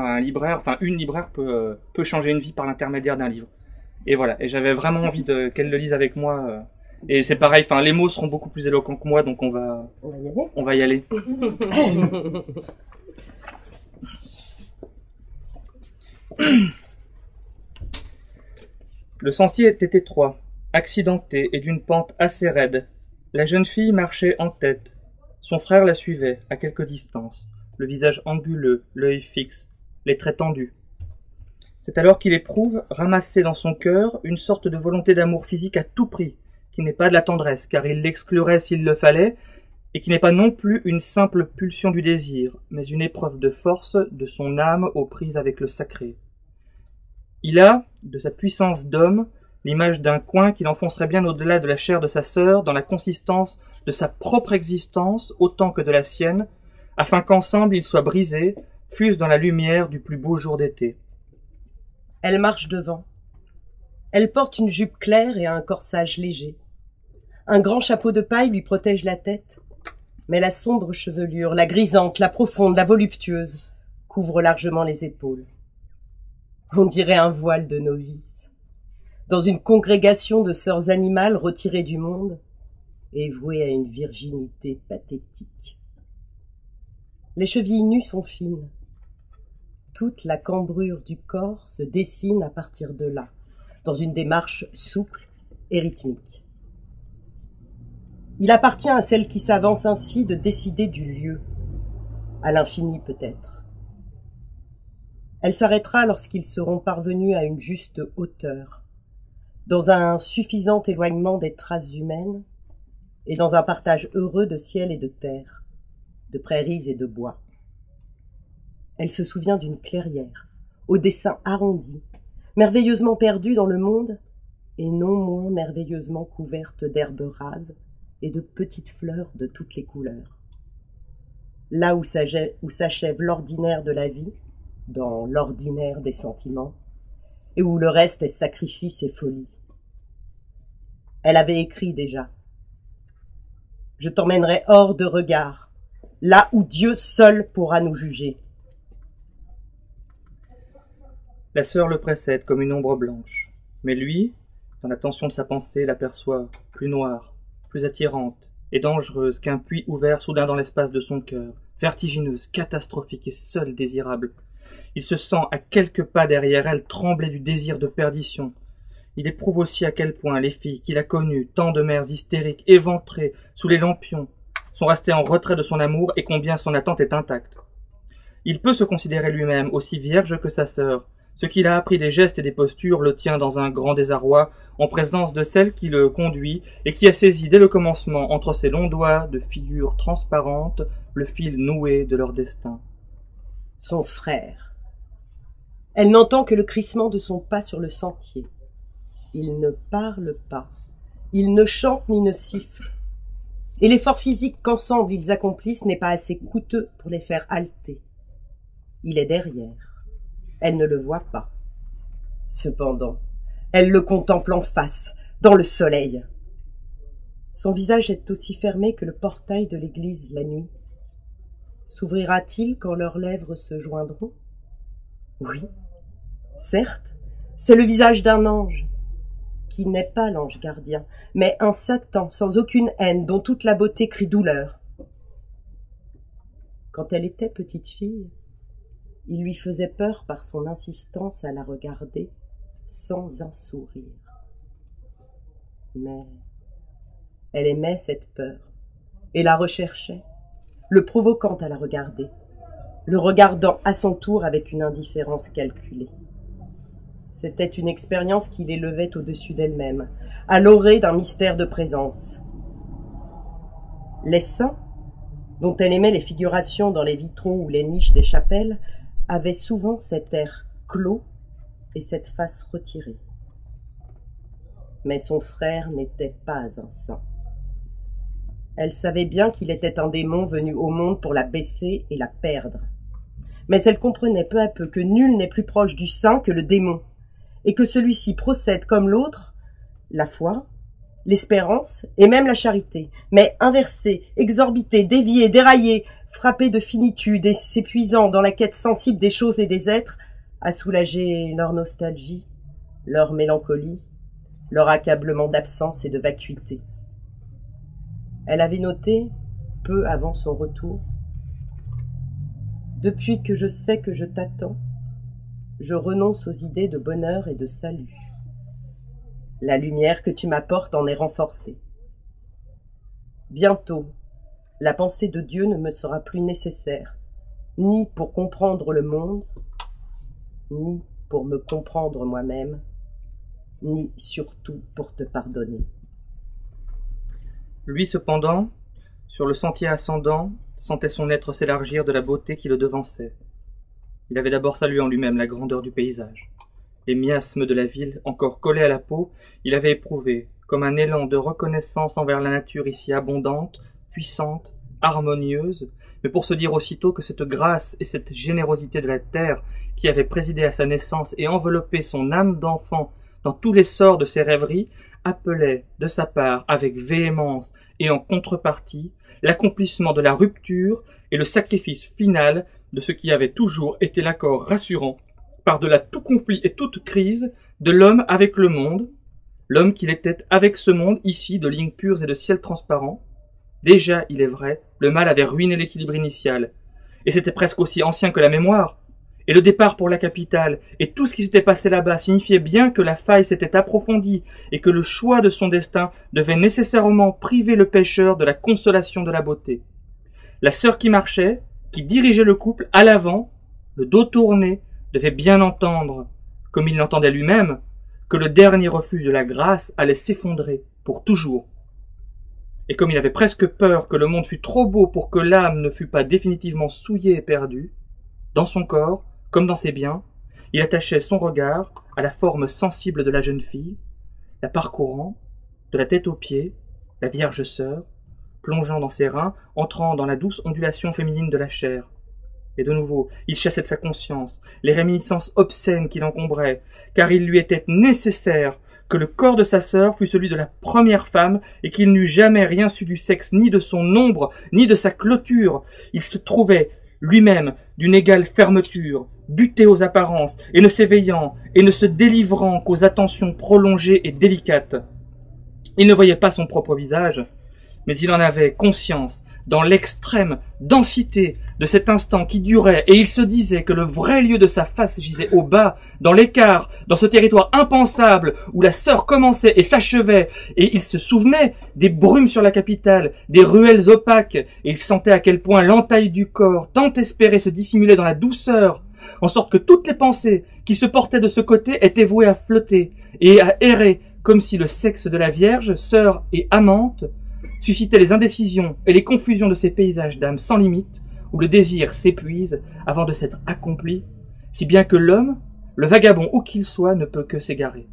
une libraire peut changer une vie par l'intermédiaire d'un livre. Et voilà, et j'avais vraiment envie qu'elle le lise avec moi, et c'est pareil, les mots seront beaucoup plus éloquents que moi, donc on va y aller. Le sentier était étroit, accidenté et d'une pente assez raide. La jeune fille marchait en tête. Son frère la suivait, à quelque distance, le visage anguleux, l'œil fixe, les traits tendus. C'est alors qu'il éprouve, ramassé dans son cœur, une sorte de volonté d'amour physique à tout prix, qui n'est pas de la tendresse, car il l'exclurait s'il le fallait, et qui n'est pas non plus une simple pulsion du désir, mais une épreuve de force de son âme aux prises avec le sacré. Il a, de sa puissance d'homme, l'image d'un coin qu'il enfoncerait bien au-delà de la chair de sa sœur, dans la consistance de sa propre existence autant que de la sienne, afin qu'ensemble ils soient brisés, fût-ce dans la lumière du plus beau jour d'été. Elle marche devant. Elle porte une jupe claire et un corsage léger. Un grand chapeau de paille lui protège la tête, mais la sombre chevelure, la grisante, la profonde, la voluptueuse, couvre largement les épaules. On dirait un voile de novice. Dans une congrégation de sœurs animales retirées du monde et vouées à une virginité pathétique. Les chevilles nues sont fines. Toute la cambrure du corps se dessine à partir de là, dans une démarche souple et rythmique. Il appartient à celle qui s'avance ainsi de décider du lieu, à l'infini peut-être. Elle s'arrêtera lorsqu'ils seront parvenus à une juste hauteur, dans un suffisant éloignement des traces humaines et dans un partage heureux de ciel et de terre, de prairies et de bois. Elle se souvient d'une clairière, au dessin arrondi, merveilleusement perdue dans le monde et non moins merveilleusement couverte d'herbes rases et de petites fleurs de toutes les couleurs. Là où s'achève l'ordinaire de la vie, dans l'ordinaire des sentiments, et où le reste est sacrifice et folie. Elle avait écrit déjà. Je t'emmènerai hors de regard, là où Dieu seul pourra nous juger. La sœur le précède comme une ombre blanche, mais lui, dans la tension de sa pensée, l'aperçoit plus noire, plus attirante et dangereuse qu'un puits ouvert soudain dans l'espace de son cœur, vertigineuse, catastrophique et seule désirable. Il se sent à quelques pas derrière elle trembler du désir de perdition. Il éprouve aussi à quel point les filles qu'il a connues, tant de mères hystériques, éventrées, sous les lampions, sont restées en retrait de son amour et combien son attente est intacte. Il peut se considérer lui-même aussi vierge que sa sœur. Ce qu'il a appris des gestes et des postures le tient dans un grand désarroi, en présence de celle qui le conduit et qui a saisi dès le commencement, entre ses longs doigts de figure transparente, le fil noué de leur destin. Son frère. Elle n'entend que le crissement de son pas sur le sentier. Il ne parle pas. Il ne chante ni ne siffle. Et l'effort physique qu'ensemble ils accomplissent n'est pas assez coûteux pour les faire halter. Il est derrière. Elle ne le voit pas. Cependant, elle le contemple en face, dans le soleil. Son visage est aussi fermé que le portail de l'église la nuit. S'ouvrira-t-il quand leurs lèvres se joindront? Oui, certes, c'est le visage d'un ange, qui n'est pas l'ange gardien, mais un Satan sans aucune haine, dont toute la beauté crie douleur. Quand elle était petite fille, il lui faisait peur par son insistance à la regarder sans un sourire. Mais elle aimait cette peur et la recherchait, le provoquant à la regarder, le regardant à son tour avec une indifférence calculée. C'était une expérience qui l'élevait au-dessus d'elle-même, à l'orée d'un mystère de présence. Les saints, dont elle aimait les figurations dans les vitraux ou les niches des chapelles, avaient souvent cet air clos et cette face retirée. Mais son frère n'était pas un saint. Elle savait bien qu'il était un démon venu au monde pour la baisser et la perdre. Mais elle comprenait peu à peu que nul n'est plus proche du saint que le démon, et que celui-ci procède comme l'autre, la foi, l'espérance et même la charité, mais inversé, exorbité, dévié, déraillé, frappé de finitude et s'épuisant dans la quête sensible des choses et des êtres, à soulager leur nostalgie, leur mélancolie, leur accablement d'absence et de vacuité. Elle avait noté, peu avant son retour, « Depuis que je sais que je t'attends, je renonce aux idées de bonheur et de salut. La lumière que tu m'apportes en est renforcée. Bientôt, la pensée de Dieu ne me sera plus nécessaire, ni pour comprendre le monde, ni pour me comprendre moi-même, ni surtout pour te pardonner. Lui, cependant, sur le sentier ascendant, sentait son être s'élargir de la beauté qui le devançait. Il avait d'abord salué en lui-même la grandeur du paysage. Les miasmes de la ville, encore collés à la peau, il avait éprouvé, comme un élan de reconnaissance envers la nature ici abondante, puissante, harmonieuse, mais pour se dire aussitôt que cette grâce et cette générosité de la terre qui avait présidé à sa naissance et enveloppé son âme d'enfant dans tous les sorts de ses rêveries, appelait de sa part avec véhémence et en contrepartie l'accomplissement de la rupture et le sacrifice final de ce qui avait toujours été l'accord rassurant, par-delà tout conflit et toute crise, de l'homme avec le monde, l'homme qu'il était avec ce monde, ici, de lignes pures et de ciel transparent. Déjà, il est vrai, le mal avait ruiné l'équilibre initial, et c'était presque aussi ancien que la mémoire, et le départ pour la capitale, et tout ce qui s'était passé là-bas signifiait bien que la faille s'était approfondie, et que le choix de son destin devait nécessairement priver le pécheur de la consolation de la beauté. La sœur qui marchait, qui dirigeait le couple, à l'avant, le dos tourné, devait bien entendre, comme il l'entendait lui-même, que le dernier refuge de la grâce allait s'effondrer pour toujours. Et comme il avait presque peur que le monde fût trop beau pour que l'âme ne fût pas définitivement souillée et perdue, dans son corps, comme dans ses biens, il attachait son regard à la forme sensible de la jeune fille, la parcourant, de la tête aux pieds, la Vierge Sœur, plongeant dans ses reins, entrant dans la douce ondulation féminine de la chair. Et de nouveau, il chassait de sa conscience les réminiscences obscènes qui l'encombraient, car il lui était nécessaire que le corps de sa sœur fût celui de la première femme et qu'il n'eût jamais rien su du sexe, ni de son ombre, ni de sa clôture. Il se trouvait lui-même d'une égale fermeture, buté aux apparences, et ne s'éveillant et ne se délivrant qu'aux attentions prolongées et délicates. Il ne voyait pas son propre visage, mais il en avait conscience dans l'extrême densité de cet instant qui durait, et il se disait que le vrai lieu de sa face gisait au bas, dans l'écart, dans ce territoire impensable où la sœur commençait et s'achevait, et il se souvenait des brumes sur la capitale, des ruelles opaques, et il sentait à quel point l'entaille du corps, tant espéré, se dissimulait dans la douceur, en sorte que toutes les pensées qui se portaient de ce côté étaient vouées à flotter et à errer, comme si le sexe de la Vierge, sœur et amante, suscitait les indécisions et les confusions de ces paysages d'âme sans limite, où le désir s'épuise avant de s'être accompli, si bien que l'homme, le vagabond où qu'il soit, ne peut que s'égarer.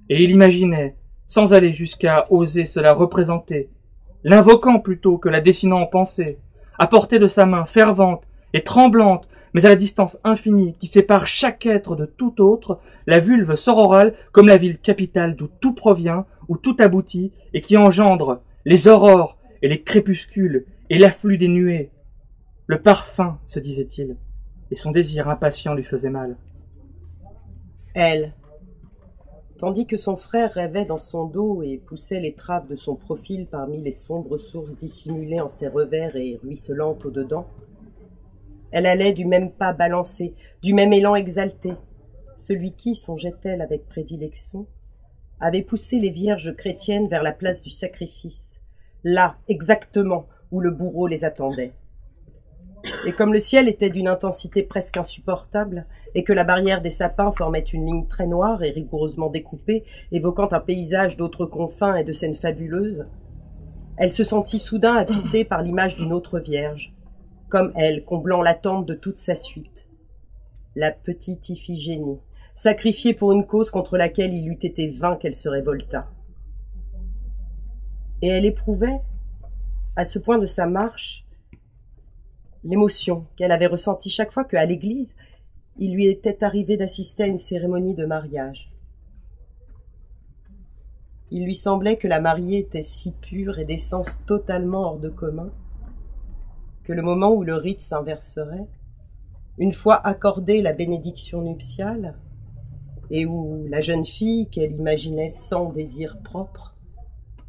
Et il imaginait, sans aller jusqu'à oser se la représenter, l'invoquant plutôt que la dessinant en pensée, à portée de sa main fervente et tremblante, mais à la distance infinie qui sépare chaque être de tout autre, la vulve sororale comme la ville capitale d'où tout provient, où tout aboutit, et qui engendre les aurores et les crépuscules et l'afflux des nuées. Le parfum, se disait-il, et son désir impatient lui faisait mal. Elle, tandis que son frère rêvait dans son dos et poussait les traves de son profil parmi les sombres sources dissimulées en ses revers et ruisselantes au-dedans, elle allait du même pas balancé, du même élan exalté, celui qui, songeait-elle avec prédilection, avait poussé les vierges chrétiennes vers la place du sacrifice, là, exactement, où le bourreau les attendait. Et comme le ciel était d'une intensité presque insupportable, et que la barrière des sapins formait une ligne très noire et rigoureusement découpée, évoquant un paysage d'autres confins et de scènes fabuleuses, elle se sentit soudain habitée par l'image d'une autre vierge, comme elle, comblant l'attente de toute sa suite. La petite Iphigénie, sacrifiée pour une cause contre laquelle il eût été vain qu'elle se révoltât. Et elle éprouvait, à ce point de sa marche, l'émotion qu'elle avait ressentie chaque fois qu'à l'église, il lui était arrivé d'assister à une cérémonie de mariage. Il lui semblait que la mariée était si pure et d'essence totalement hors de commun, que le moment où le rite s'inverserait, une fois accordée la bénédiction nuptiale, et où la jeune fille, qu'elle imaginait sans désir propre,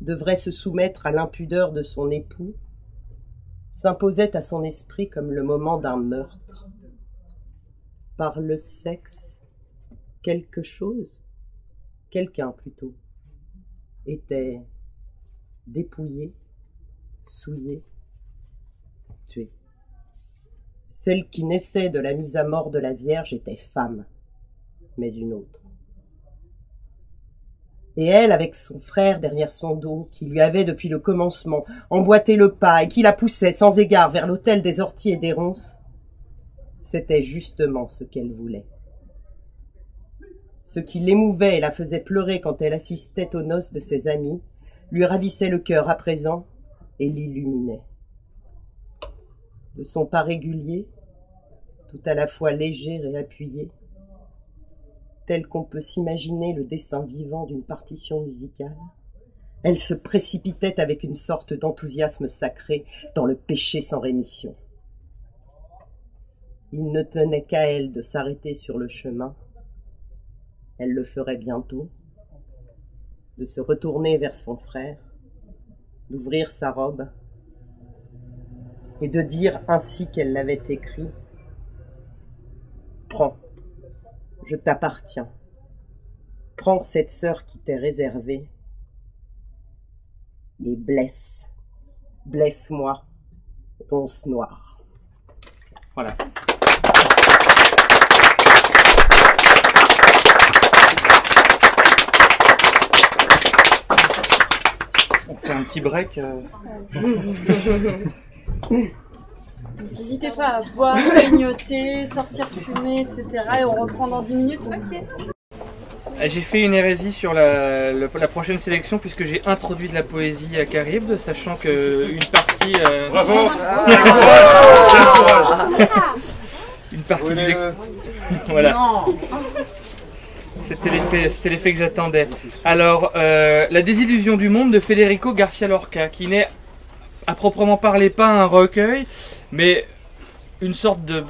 devrait se soumettre à l'impudeur de son époux, s'imposait à son esprit comme le moment d'un meurtre. Par le sexe, quelque chose, quelqu'un plutôt, était dépouillé, souillé, Celle qui naissait de la mise à mort de la Vierge était femme, mais une autre. Et elle, avec son frère derrière son dos, qui lui avait depuis le commencement emboîté le pas et qui la poussait sans égard vers l'autel des orties et des ronces, c'était justement ce qu'elle voulait. Ce qui l'émouvait et la faisait pleurer quand elle assistait aux noces de ses amis, lui ravissait le cœur à présent et l'illuminait. De son pas régulier, tout à la fois léger et appuyé, tel qu'on peut s'imaginer le dessin vivant d'une partition musicale, elle se précipitait avec une sorte d'enthousiasme sacré dans le péché sans rémission. Il ne tenait qu'à elle de s'arrêter sur le chemin. Elle le ferait bientôt, de se retourner vers son frère, d'ouvrir sa robe et de dire ainsi qu'elle l'avait écrit: « Prends, je t'appartiens. Prends cette sœur qui t'est réservée et blesse, blesse-moi, ronce noire. » Voilà. On fait un petit break. N'hésitez pas à boire, grignoter, sortir fumer, etc. Et on reprend dans 10 minutes. Ok. J'ai fait une hérésie sur la prochaine sélection puisque j'ai introduit de la poésie à Charybde, sachant qu'une partie... Bravo. Une partie Oui, voilà. C'était l'effet que j'attendais. Alors, La désillusion du monde de Federico Garcia Lorca, qui n'est à proprement parler pas un recueil, mais une sorte de...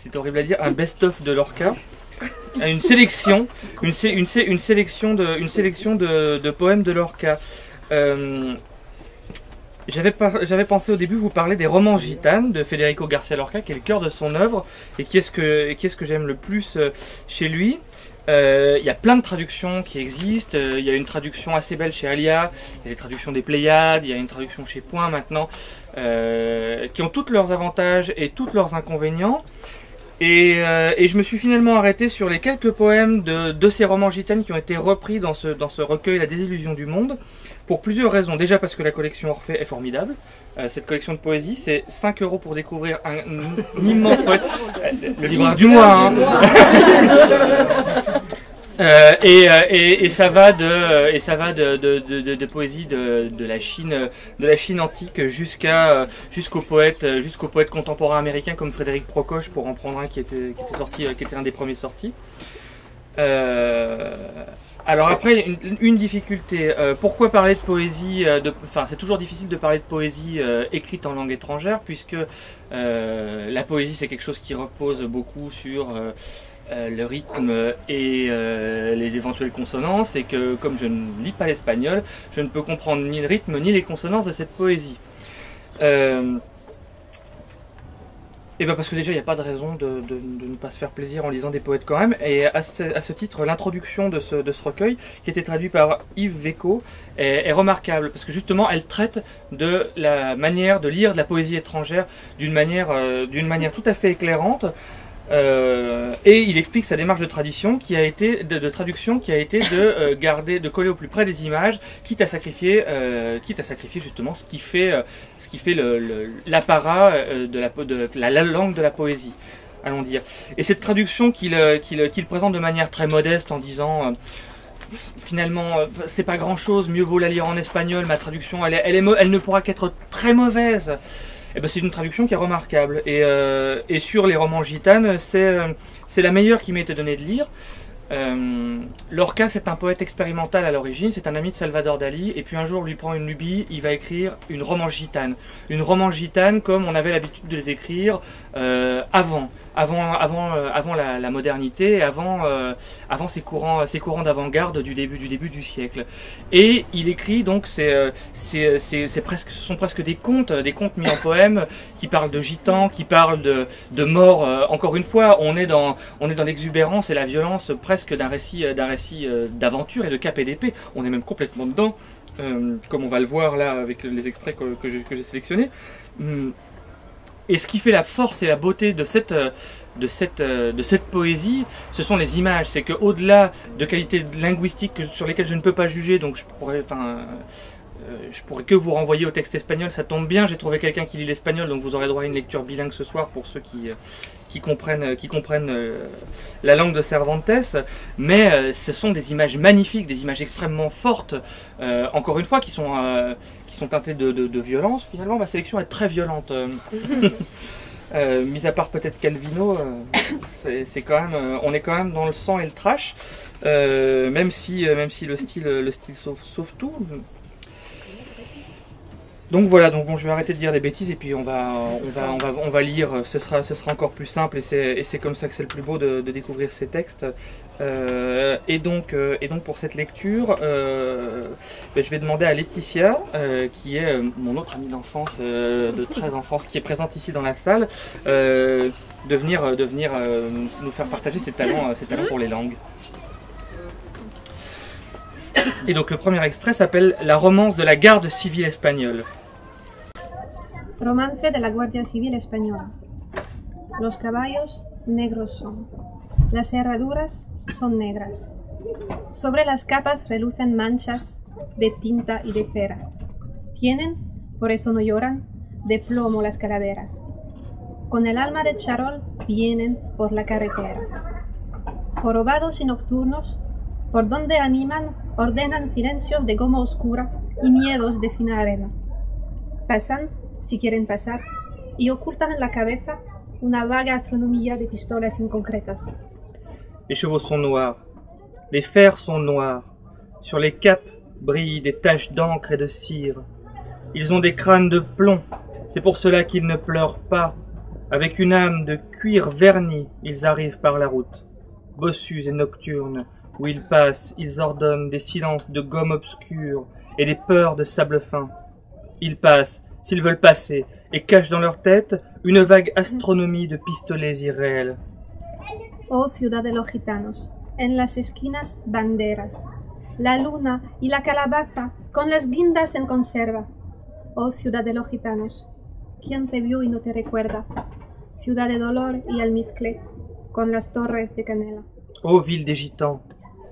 c'est horrible à dire, un best-of de Lorca. Une sélection de poèmes de Lorca. J'avais pensé au début vous parler des romans gitanes de Federico Garcia Lorca, qui est le cœur de son œuvre et qui est ce que j'aime le plus chez lui. Il y a plein de traductions qui existent. Il y a une traduction assez belle chez Alia, il y a des traductions des Pléiades, il y a une traduction chez Point maintenant, qui ont tous leurs avantages et tous leurs inconvénients. Et je me suis finalement arrêté sur les quelques poèmes de ces romans gitanes qui ont été repris dans ce recueil La désillusion du monde, pour plusieurs raisons. Déjà parce que la collection Orphée est formidable. Cette collection de poésie, c'est 5 € pour découvrir un immense poète. Le libraire du mois, hein. Et ça va de poésie de la Chine antique jusqu'aux poètes contemporains américains comme Frédéric Procoche, pour en prendre un qui était un des premiers sortis. Alors après, une difficulté, pourquoi parler de poésie, c'est toujours difficile de parler de poésie écrite en langue étrangère, puisque la poésie c'est quelque chose qui repose beaucoup sur le rythme et les éventuelles consonances, et que comme je ne lis pas l'espagnol, je ne peux comprendre ni le rythme ni les consonances de cette poésie. Et bien parce que déjà il n'y a pas de raison de ne pas se faire plaisir en lisant des poètes quand même. Et à ce titre, l'introduction de ce recueil, qui était traduit par Yves Véco, est remarquable, parce que justement elle traite de la manière de lire de la poésie étrangère d'une manière tout à fait éclairante. Et il explique sa démarche de traduction qui a été de coller au plus près des images, quitte à sacrifier justement ce qui fait l'apparat de la langue de la poésie, allons dire. Et cette traduction qu'il présente de manière très modeste en disant finalement c'est pas grand chose, mieux vaut la lire en espagnol, ma traduction elle ne pourra qu'être très mauvaise. Eh ben, c'est une traduction qui est remarquable. Et sur les romans gitanes, c'est la meilleure qui m'ait été donnée de lire. Lorca, c'est un poète expérimental à l'origine, c'est un ami de Salvador Dali, et puis un jour lui prend une lubie, il va écrire une romance gitane. Une romance gitane comme on avait l'habitude de les écrire avant la modernité, avant ces courants d'avant-garde du début du siècle. Et il écrit donc ce sont presque des contes mis en poème, qui parlent de gitans, qui parlent de mort. Encore une fois, on est dans l'exubérance et la violence presque d'un récit d'aventure et de cap et d'épée. On est même complètement dedans, comme on va le voir là avec les extraits que j'ai sélectionnés. Et ce qui fait la force et la beauté de cette poésie, ce sont les images. C'est qu'au-delà de qualités linguistiques sur lesquelles je ne peux pas juger, donc je pourrais que vous renvoyer au texte espagnol. Ça tombe bien, j'ai trouvé quelqu'un qui lit l'espagnol, donc vous aurez droit à une lecture bilingue ce soir pour ceux qui comprennent la langue de Cervantes. Mais ce sont des images magnifiques, des images extrêmement fortes, encore une fois, qui sont teintées de violence. Finalement, ma sélection est très violente. Mis à part peut-être Calvino, c'est quand même, on est quand même dans le sang et le trash, même si le style sauve tout. Donc voilà, donc bon, je vais arrêter de dire des bêtises et puis on va lire. Ce sera encore plus simple et c'est comme ça que c'est le plus beau de découvrir ces textes. Et donc pour cette lecture, je vais demander à Laetitia, qui est mon autre amie d'enfance, de 13 enfance, qui est présente ici dans la salle, de venir nous faire partager ses talents pour les langues. Et donc le premier extrait s'appelle La romance de la garde civile espagnole. Romance de la Guardia Civil Española. Los caballos negros son. Las herraduras son negras. Sobre las capas relucen manchas de tinta y de cera. Tienen, por eso no lloran, de plomo las calaveras. Con el alma de charol vienen por la carretera. Jorobados y nocturnos, por donde animan, ordenan silencios de goma oscura y miedos de fina arena. Pasan, si quieren pasar, y ocultan en la cabeza una vaga astronomía de pistolas inconcretas. Les chevaux sont noirs, les fers sont noirs, sur les capes brillent des taches d'encre et de cire. Ils ont des crânes de plomb, c'est pour cela qu'ils ne pleurent pas. Avec une âme de cuir verni, ils arrivent par la route, bossus et nocturnes. Où ils passent, ils ordonnent des silences de gomme obscure et des peurs de sable fin. Ils passent, s'ils veulent passer, et cachent dans leur tête une vague astronomie de pistolets irréels. Oh ciudad de los gitanos, en las esquinas banderas, la luna y la calabaza con las guindas en conserva. Oh ciudad de los gitanos, ¿quién te vio y no te recuerda? Ciudad de dolor y almizcle, con las torres de canela. Ô ville des gitans,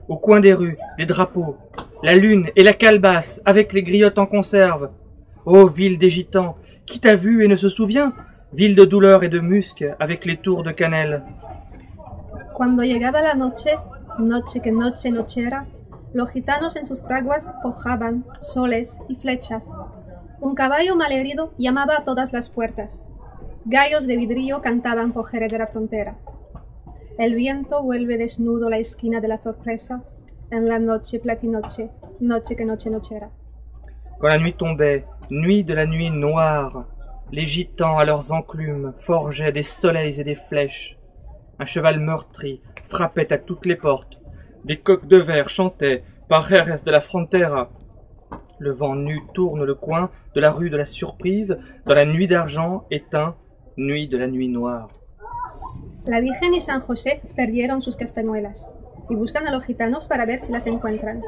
au coin des rues, des drapeaux, la lune et la calebasse avec les griottes en conserve. Ô ville des gitans, qui t'a vu et ne se souvient? Ville de douleur et de musc avec les tours de cannelle. Cuando llegaba la noche, noche que noche nochera, los gitanos en sus fraguas forjaban soles y flechas. Un caballo malherido llamaba a todas las puertas. Gallos de vidrio cantaban por Jerez de la Frontera. El viento vuelve desnudo la esquina de la sorpresa en la noche platinoche, noche que noche nochera. Quand la nuit tombait, nuit de la nuit noire, les gitans à leurs enclumes forgeaient des soleils et des flèches. Un cheval meurtri frappait à toutes les portes. Des coqs de verre chantaient par Jerez de la Frontera. Le vent nu tourne le coin de la rue de la Surprise dans la nuit d'argent éteint, nuit de la nuit noire. La Virgen y San José perdieron sus castañuelas y buscan a los gitanos para ver si las encuentran.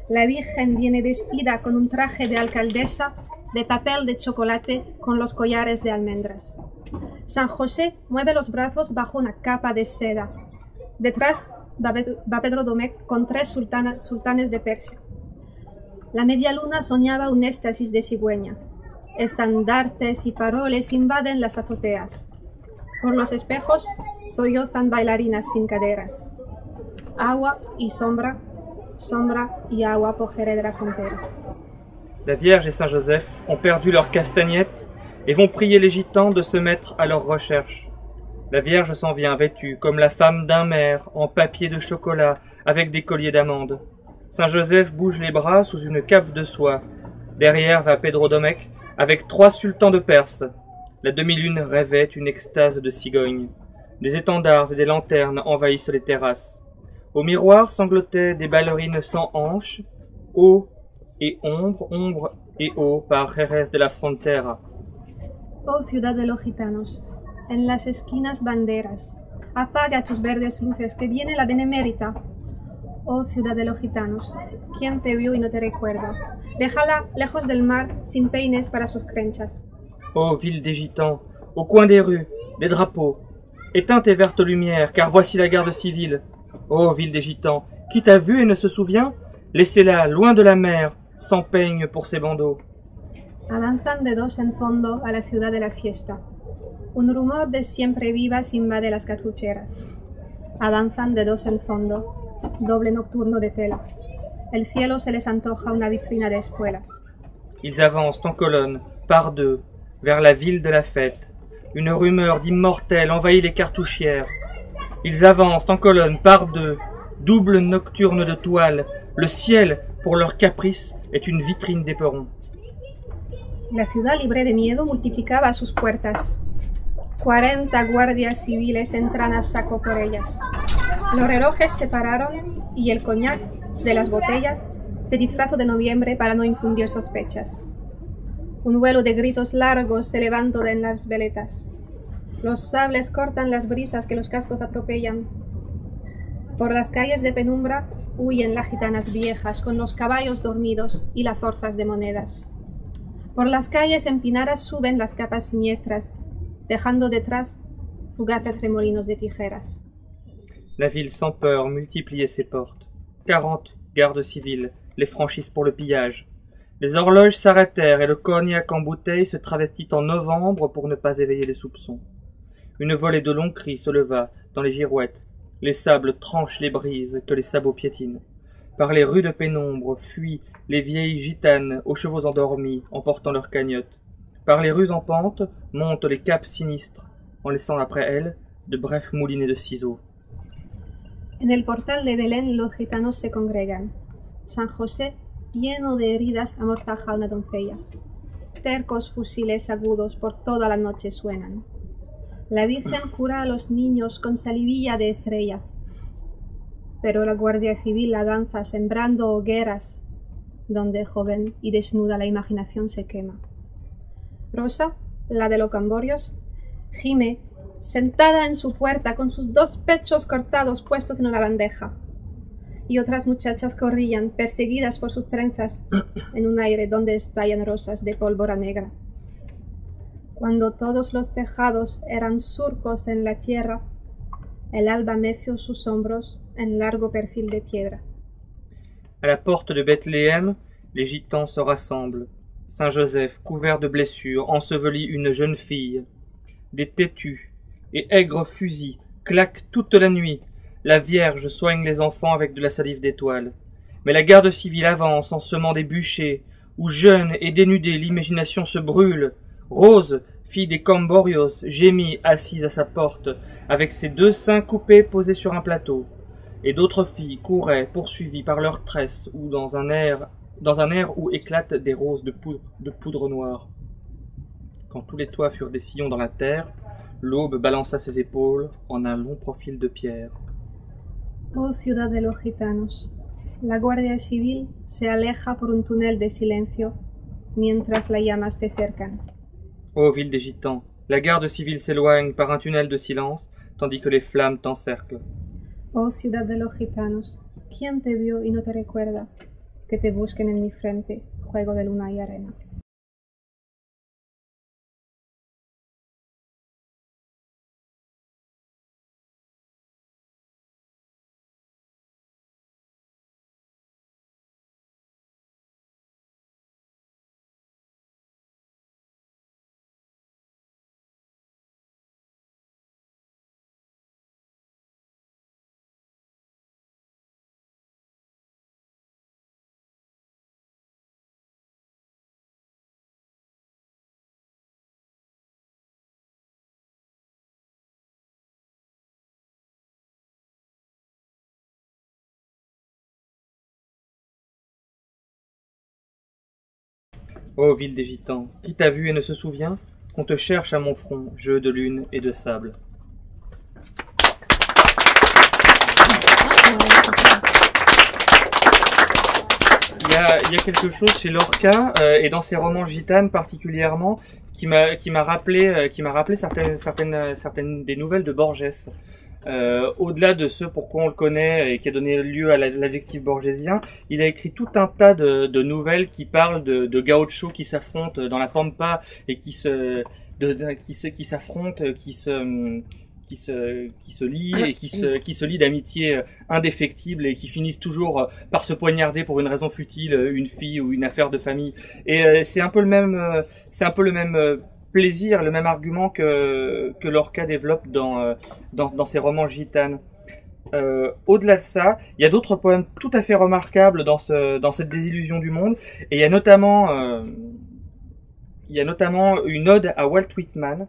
La Virgen viene vestida con un traje de alcaldesa de papel de chocolate con los collares de almendras. San José mueve los brazos bajo una capa de seda. Detrás va Pedro Domecq con 3 sultanes de Persia. La media luna soñaba un éxtasis de cigüeña. Estandartes y faroles invaden las azoteas. Por los espejos sollozan bailarinas sin caderas. Agua y sombra, sombra y agua por Jerez de la Frontera. La Vierge et Saint Joseph ont perdu leurs castagnettes et vont prier les gitans de se mettre à leur recherche. La Vierge s'en vient vêtue comme la femme d'un maire en papier de chocolat avec des colliers d'amandes. Saint Joseph bouge les bras sous une cape de soie. Derrière va Pedro Domecq avec 3 sultans de Perse. La demi-lune rêvait une extase de cigogne. Des étendards et des lanternes envahissent les terrasses. Au miroir sanglotaient des ballerines sans hanches, eau et ombre, ombre et eau par Jerez de la Frontera. Oh ciudad de los gitanos, en las esquinas banderas, apaga tus verdes luces que viene la benemérita. Oh ciudad de los gitanos, ¿quién te vio y no te recuerda? Déjala lejos del mar, sin peines para sus crenchas. Ô ville des gitans, au coin des rues, des drapeaux. Éteins tes vertes lumières, car voici la garde civile. Ô ville des gitans, qui t'a vu et ne se souvient? Laissez-la, loin de la mer, sans peigne pour ses bandeaux. Avanzan de dos en fondo a la ciudad de la fiesta. Un rumor de siempre vivas invade las cartucheras. Avanzan de dos en fondo, doble nocturno de tela. El cielo se les antoja una vitrina de espuelas. Ils avancent en colonne, par deux, vers la ville de la fête. Une rumeur d'immortels envahit les cartouchières. Ils avancent en colonne, par deux, double nocturne de toile. Le ciel, pour leur caprice, est une vitrine d'éperons. La ciudad libre de miedo multiplicaba sus puertas. 40 guardias civiles entran a saco por ellas. Los relojes se pararon y el coñac de las botellas se disfrazó de noviembre para no infundir sospechas. Un vuelo de gritos largos se levantó en las veletas. Los sables cortan las brisas que los cascos atropellan. Por las calles de penumbra huyen las gitanas viejas con los caballos dormidos y las zorzas de monedas. Por las calles empinadas suben las capas siniestras, dejando detrás fugaces remolinos de tijeras. La ville sans peur multipliait ses portes. 40 gardes civils les franchissent pour le pillage. Les horloges s'arrêtèrent et le cognac en bouteille se travestit en novembre pour ne pas éveiller les soupçons. Une volée de longs cris se leva dans les girouettes. Les sables tranchent les brises que les sabots piétinent. Par les rues de pénombre fuient les vieilles gitanes aux chevaux endormis en portant leurs cagnottes. Par les rues en pente montent les capes sinistres en laissant après elles de brefs moulinets de ciseaux. En el portal de Belén los gitanos se congregan. San José, lleno de heridas, amortaja a una doncella. Tercos fusiles agudos por toda la noche suenan. La Virgen cura a los niños con salivilla de estrella. Pero la Guardia Civil avanza sembrando hogueras, donde joven y desnuda la imaginación se quema. Rosa, la de los camborios, gime, sentada en su puerta con sus 2 pechos cortados puestos en una bandeja. Y otras muchachas corrían, perseguidas por sus trenzas, en un aire donde estallan rosas de pólvora negra. Cuando todos los tejados eran surcos en la tierra, el alba meció sus hombros en largo perfil de piedra. À la porte de Bethléem, les gitans se rassemblent. Saint Joseph, couvert de blessures, ensevelit une jeune fille. Des têtus et aigres fusils claquent toute la nuit. La Vierge soigne les enfants avec de la salive d'étoile. Mais la garde civile avance en semant des bûchers, où jeune et dénudée l'imagination se brûle. Rose, fille des Camborios, gémit assise à sa porte, avec ses 2 seins coupés posés sur un plateau. Et d'autres filles couraient, poursuivies par leurs tresses, ou dans un air où éclatent des roses de poudre noire. Quand tous les toits furent des sillons dans la terre, l'aube balança ses épaules en un long profil de pierre. Oh ciudad de los gitanos, la Guardia Civil se aleja por un túnel de silencio mientras las llamas te cercan. Ô ville des gitans, la garde civile s'éloigne par un tunnel de silence, tandis que les flammes t'encerclent. Oh ciudad de los gitanos, ¿quién te vio y no te recuerda? Que te busquen en mi frente, juego de luna y arena. Ô ville des gitans, qui t'a vu et ne se souvient qu'on te cherche à mon front, jeu de lune et de sable. Il y a quelque chose chez Lorca et dans ses romans gitanes particulièrement qui m'a rappelé certaines des nouvelles de Borges. Au-delà de ce pourquoi on le connaît et qui a donné lieu à l'adjectif borgésien, il a écrit tout un tas de nouvelles qui parlent de gauchos qui s'affrontent dans la pampa et qui s'affrontent, qui se lient et qui se lient d'amitié indéfectible et qui finissent toujours par se poignarder pour une raison futile, une fille ou une affaire de famille. Et c'est un peu le même plaisir, le même argument que Lorca développe dans ses romans gitanes. Au-delà de ça, il y a d'autres poèmes tout à fait remarquables dans cette désillusion du monde, et il y a notamment une ode à Walt Whitman,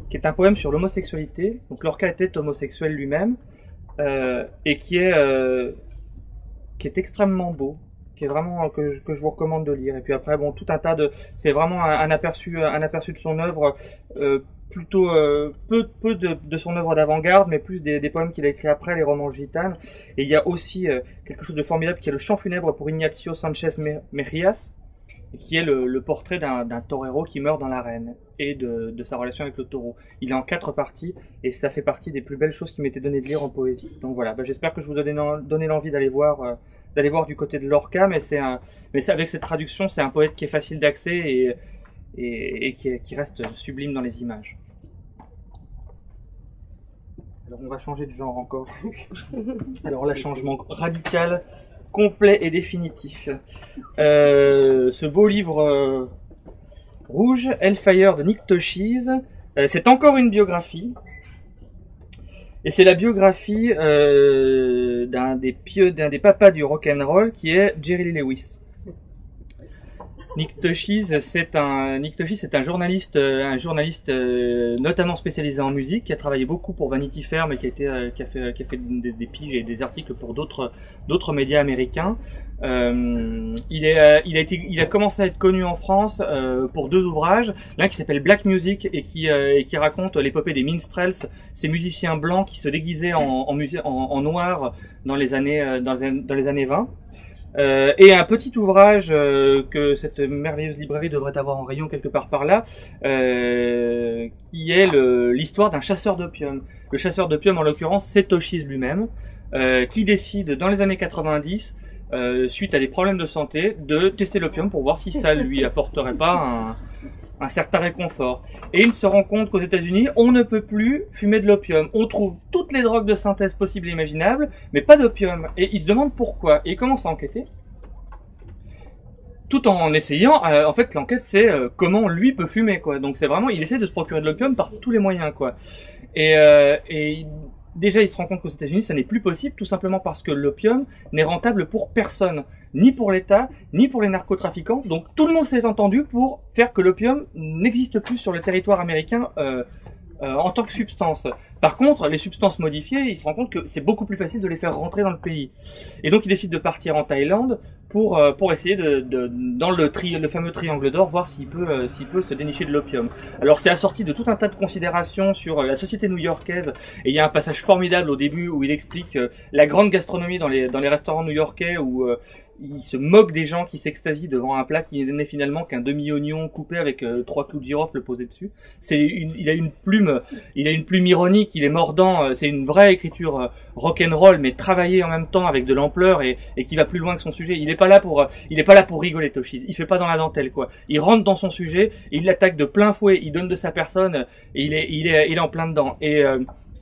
qui est un poème sur l'homosexualité. Donc Lorca était homosexuel lui-même, et qui est extrêmement beau, qui est vraiment que je vous recommande de lire. Et puis après, bon, tout un tas c'est vraiment un aperçu de son œuvre, plutôt peu de son œuvre d'avant-garde, mais plus des poèmes qu'il a écrits après, les romans gitanes. Et il y a aussi quelque chose de formidable qui est le chant funèbre pour Ignacio Sanchez Mejías, qui est le portrait d'un torero qui meurt dans l'arène et de sa relation avec le taureau. Il est en 4 parties et ça fait partie des plus belles choses qui m'étaient données de lire en poésie. Donc voilà, j'espère que je vous ai donné l'envie d'aller voir du côté de Lorca, mais avec cette traduction, c'est un poète qui est facile d'accès et qui reste sublime dans les images. Alors on va changer de genre encore. Alors là, changement radical, complet et définitif. Ce beau livre rouge, Hellfire de Nick Toshiz, c'est encore une biographie. Et c'est la biographie d'un des papas du rock'n'roll qui est Jerry Lee Lewis. Nick Toshiz, c'est un journaliste notamment spécialisé en musique, qui a travaillé beaucoup pour Vanity Fair, mais qui a fait des piges et des articles pour d'autres médias américains. Il a commencé à être connu en France pour 2 ouvrages, l'un qui s'appelle Black Music et qui raconte l'épopée des minstrels, ces musiciens blancs qui se déguisaient en noir dans les années 20. Et un petit ouvrage que cette merveilleuse librairie devrait avoir en rayon quelque part par là, qui est l'histoire d'un chasseur d'opium. Le chasseur d'opium, en l'occurrence, c'est Toshiz lui-même, qui décide dans les années 90, suite à des problèmes de santé, de tester l'opium pour voir si ça lui apporterait pas un certain réconfort. Et il se rend compte qu'aux États-Unis, on ne peut plus fumer de l'opium. On trouve toutes les drogues de synthèse possibles et imaginables, mais pas d'opium. Et il se demande pourquoi. Et il commence à enquêter. Tout en essayant, en fait, l'enquête, c'est comment lui peut fumer, quoi. Donc c'est vraiment, il essaie de se procurer de l'opium par tous les moyens, quoi. Et déjà, il se rend compte qu'aux États-Unis, ça n'est plus possible, tout simplement parce que l'opium n'est rentable pour personne, ni pour l'État, ni pour les narcotrafiquants. Donc tout le monde s'est entendu pour faire que l'opium n'existe plus sur le territoire américain en tant que substance. Par contre, les substances modifiées, il se rend compte que c'est beaucoup plus facile de les faire rentrer dans le pays. Et donc il décide de partir en Thaïlande pour essayer dans le fameux triangle d'or, voir s'il peut se dénicher de l'opium. Alors c'est assorti de tout un tas de considérations sur la société new-yorkaise, et il y a un passage formidable au début où il explique la grande gastronomie dans les restaurants new-yorkais, où il se moque des gens qui s'extasient devant un plat qui n'est finalement qu'un demi-oignon coupé avec 3 clous de girofle posés dessus. Il a une plume ironique, il est mordant, c'est une vraie écriture rock'n'roll, mais travaillée en même temps avec de l'ampleur et qui va plus loin que son sujet. Il est pas là pour rigoler, Toshiz. Il fait pas dans la dentelle, quoi. Il rentre dans son sujet, il l'attaque de plein fouet, il donne de sa personne, et il est en plein dedans.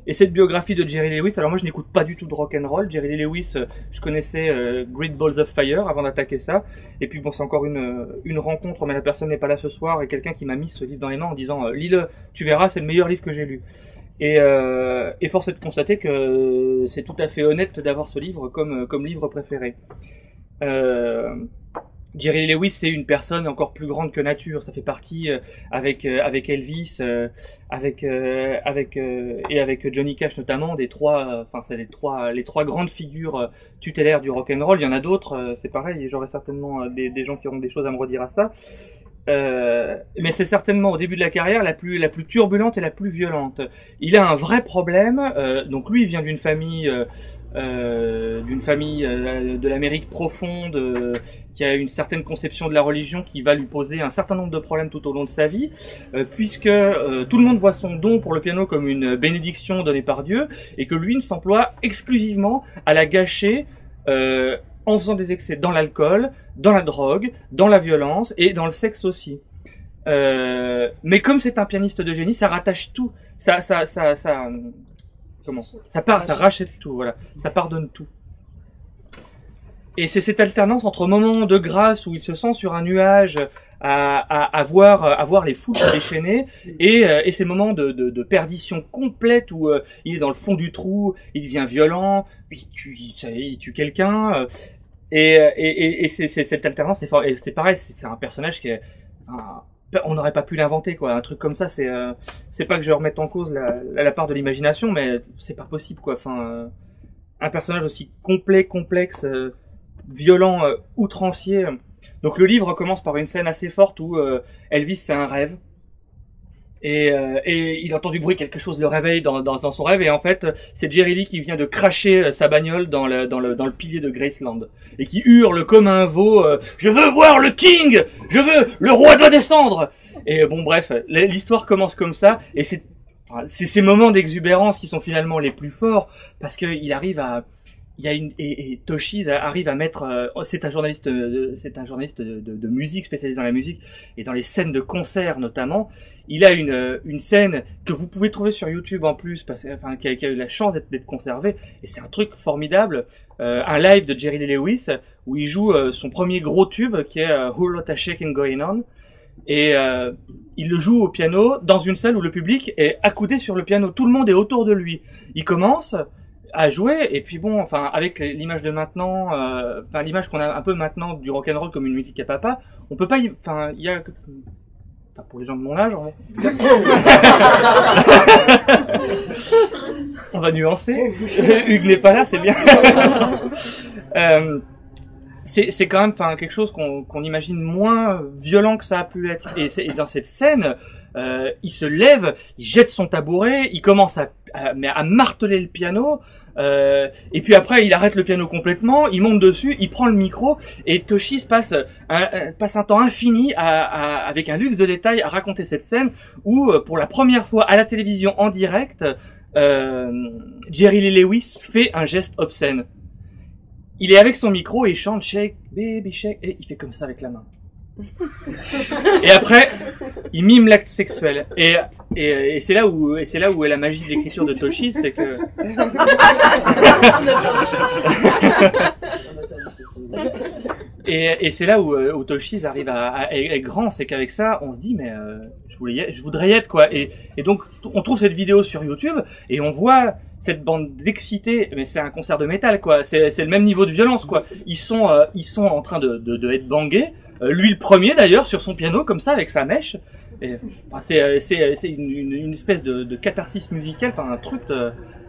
Et cette biographie de Jerry Lee Lewis, alors moi je n'écoute pas du tout de rock'n'roll. Jerry Lee Lewis, je connaissais Great Balls of Fire avant d'attaquer ça. Et puis bon, c'est encore une rencontre, mais la personne n'est pas là ce soir, et quelqu'un qui m'a mis ce livre dans les mains en disant lis-le, tu verras, c'est le meilleur livre que j'ai lu. Et force est de constater que c'est tout à fait honnête d'avoir ce livre comme livre préféré. Jerry Lee Lewis, c'est une personne encore plus grande que nature. Ça fait partie avec Elvis, et avec Johnny Cash notamment, c'est les trois grandes figures tutélaires du rock'n'roll. Il y en a d'autres, c'est pareil. J'aurai certainement des gens qui auront des choses à me redire à ça. Mais c'est certainement au début de la carrière la plus turbulente et la plus violente. Il a un vrai problème. Donc lui, il vient d'une famille d'une famille de l'Amérique profonde, qui a une certaine conception de la religion qui va lui poser un certain nombre de problèmes tout au long de sa vie, puisque tout le monde voit son don pour le piano comme une bénédiction donnée par Dieu, et que lui ne s'emploie exclusivement à la gâcher en faisant des excès dans l'alcool, dans la drogue, dans la violence et dans le sexe aussi. Mais comme c'est un pianiste de génie, ça rattache tout, ça rachète tout, voilà, ça pardonne tout. Et c'est cette alternance entre moments de grâce où il se sent sur un nuage à voir les foules se déchaîner et ces moments de perdition complète où il est dans le fond du trou, il devient violent, il tue quelqu'un, et c'est cette alternance, c'est pareil, c'est un personnage qui est on n'aurait pas pu l'inventer, quoi. Un truc comme ça, c'est pas que je remette en cause la part de l'imagination, mais c'est pas possible, quoi. Enfin, un personnage aussi complexe, violent, outrancier. Donc le livre commence par une scène assez forte où Elvis fait un rêve et il entend du bruit, quelque chose le réveille dans son rêve, et en fait c'est Jerry Lee qui vient de cracher sa bagnole dans le pilier de Graceland et qui hurle comme un veau je veux voir le King, le roi doit descendre. Et bon, bref, l'histoire commence comme ça, et c'est ces moments d'exubérance qui sont finalement les plus forts, parce que Toshis arrive à mettre, c'est un journaliste de musique, spécialisé dans la musique et dans les scènes de concert notamment. Il a une scène que vous pouvez trouver sur YouTube en plus, qui a eu la chance d'être conservée, et c'est un truc formidable, un live de Jerry Lee Lewis où il joue son premier gros tube qui est Whole Lotta Shaking Going On, et il le joue au piano dans une salle où le public est accoudé sur le piano, tout le monde est autour de lui. Il commence à jouer, et puis bon, enfin, avec l'image de maintenant, l'image qu'on a un peu maintenant du rock'n'roll comme une musique à papa, on peut pas il y a, pour les gens de mon âge, on va nuancer. Hugues n'est pas là, c'est bien. C'est quand même, quelque chose qu'on imagine moins violent que ça a pu être. Et dans cette scène, il se lève, il jette son tabouret, il commence à marteler le piano, et puis après il arrête le piano complètement, il monte dessus, il prend le micro, et Toshis passe un temps infini avec un luxe de détails à raconter cette scène où, pour la première fois à la télévision en direct, Jerry Lee Lewis fait un geste obscène. Il est avec son micro et il chante Shake, baby shake, et il fait comme ça avec la main. Et après, il mime l'acte sexuel. Et c'est là où est la magie de l'écriture de Toshis, c'est que et c'est là où Toshis arrive à être grand, c'est qu'avec ça, on se dit mais je voudrais y être, quoi. Et donc on trouve cette vidéo sur YouTube et on voit cette bande d'excités, mais c'est un concert de métal, quoi. C'est le même niveau de violence, quoi. Ils sont en train de être bangés. Lui le premier d'ailleurs sur son piano comme ça avec sa mèche. Et, c'est une espèce de catharsis musicale, un truc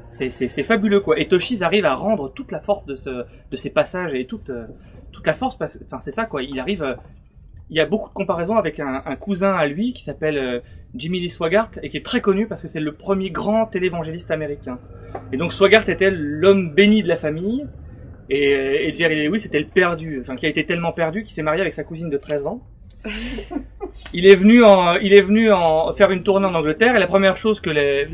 c'est fabuleux, quoi. Et Toshis arrive à rendre toute la force de ces passages et toute la force, c'est ça, quoi. Il y a beaucoup de comparaisons avec un cousin à lui qui s'appelle Jimmy Lee Swaggart et qui est très connu parce que c'est le premier grand télévangéliste américain. Et donc Swaggart était l'homme béni de la famille. Et Jerry Lee Lewis était le perdu, qui a été tellement perdu qu'il s'est marié avec sa cousine de 13 ans. Il est venu faire une tournée en Angleterre, et la première chose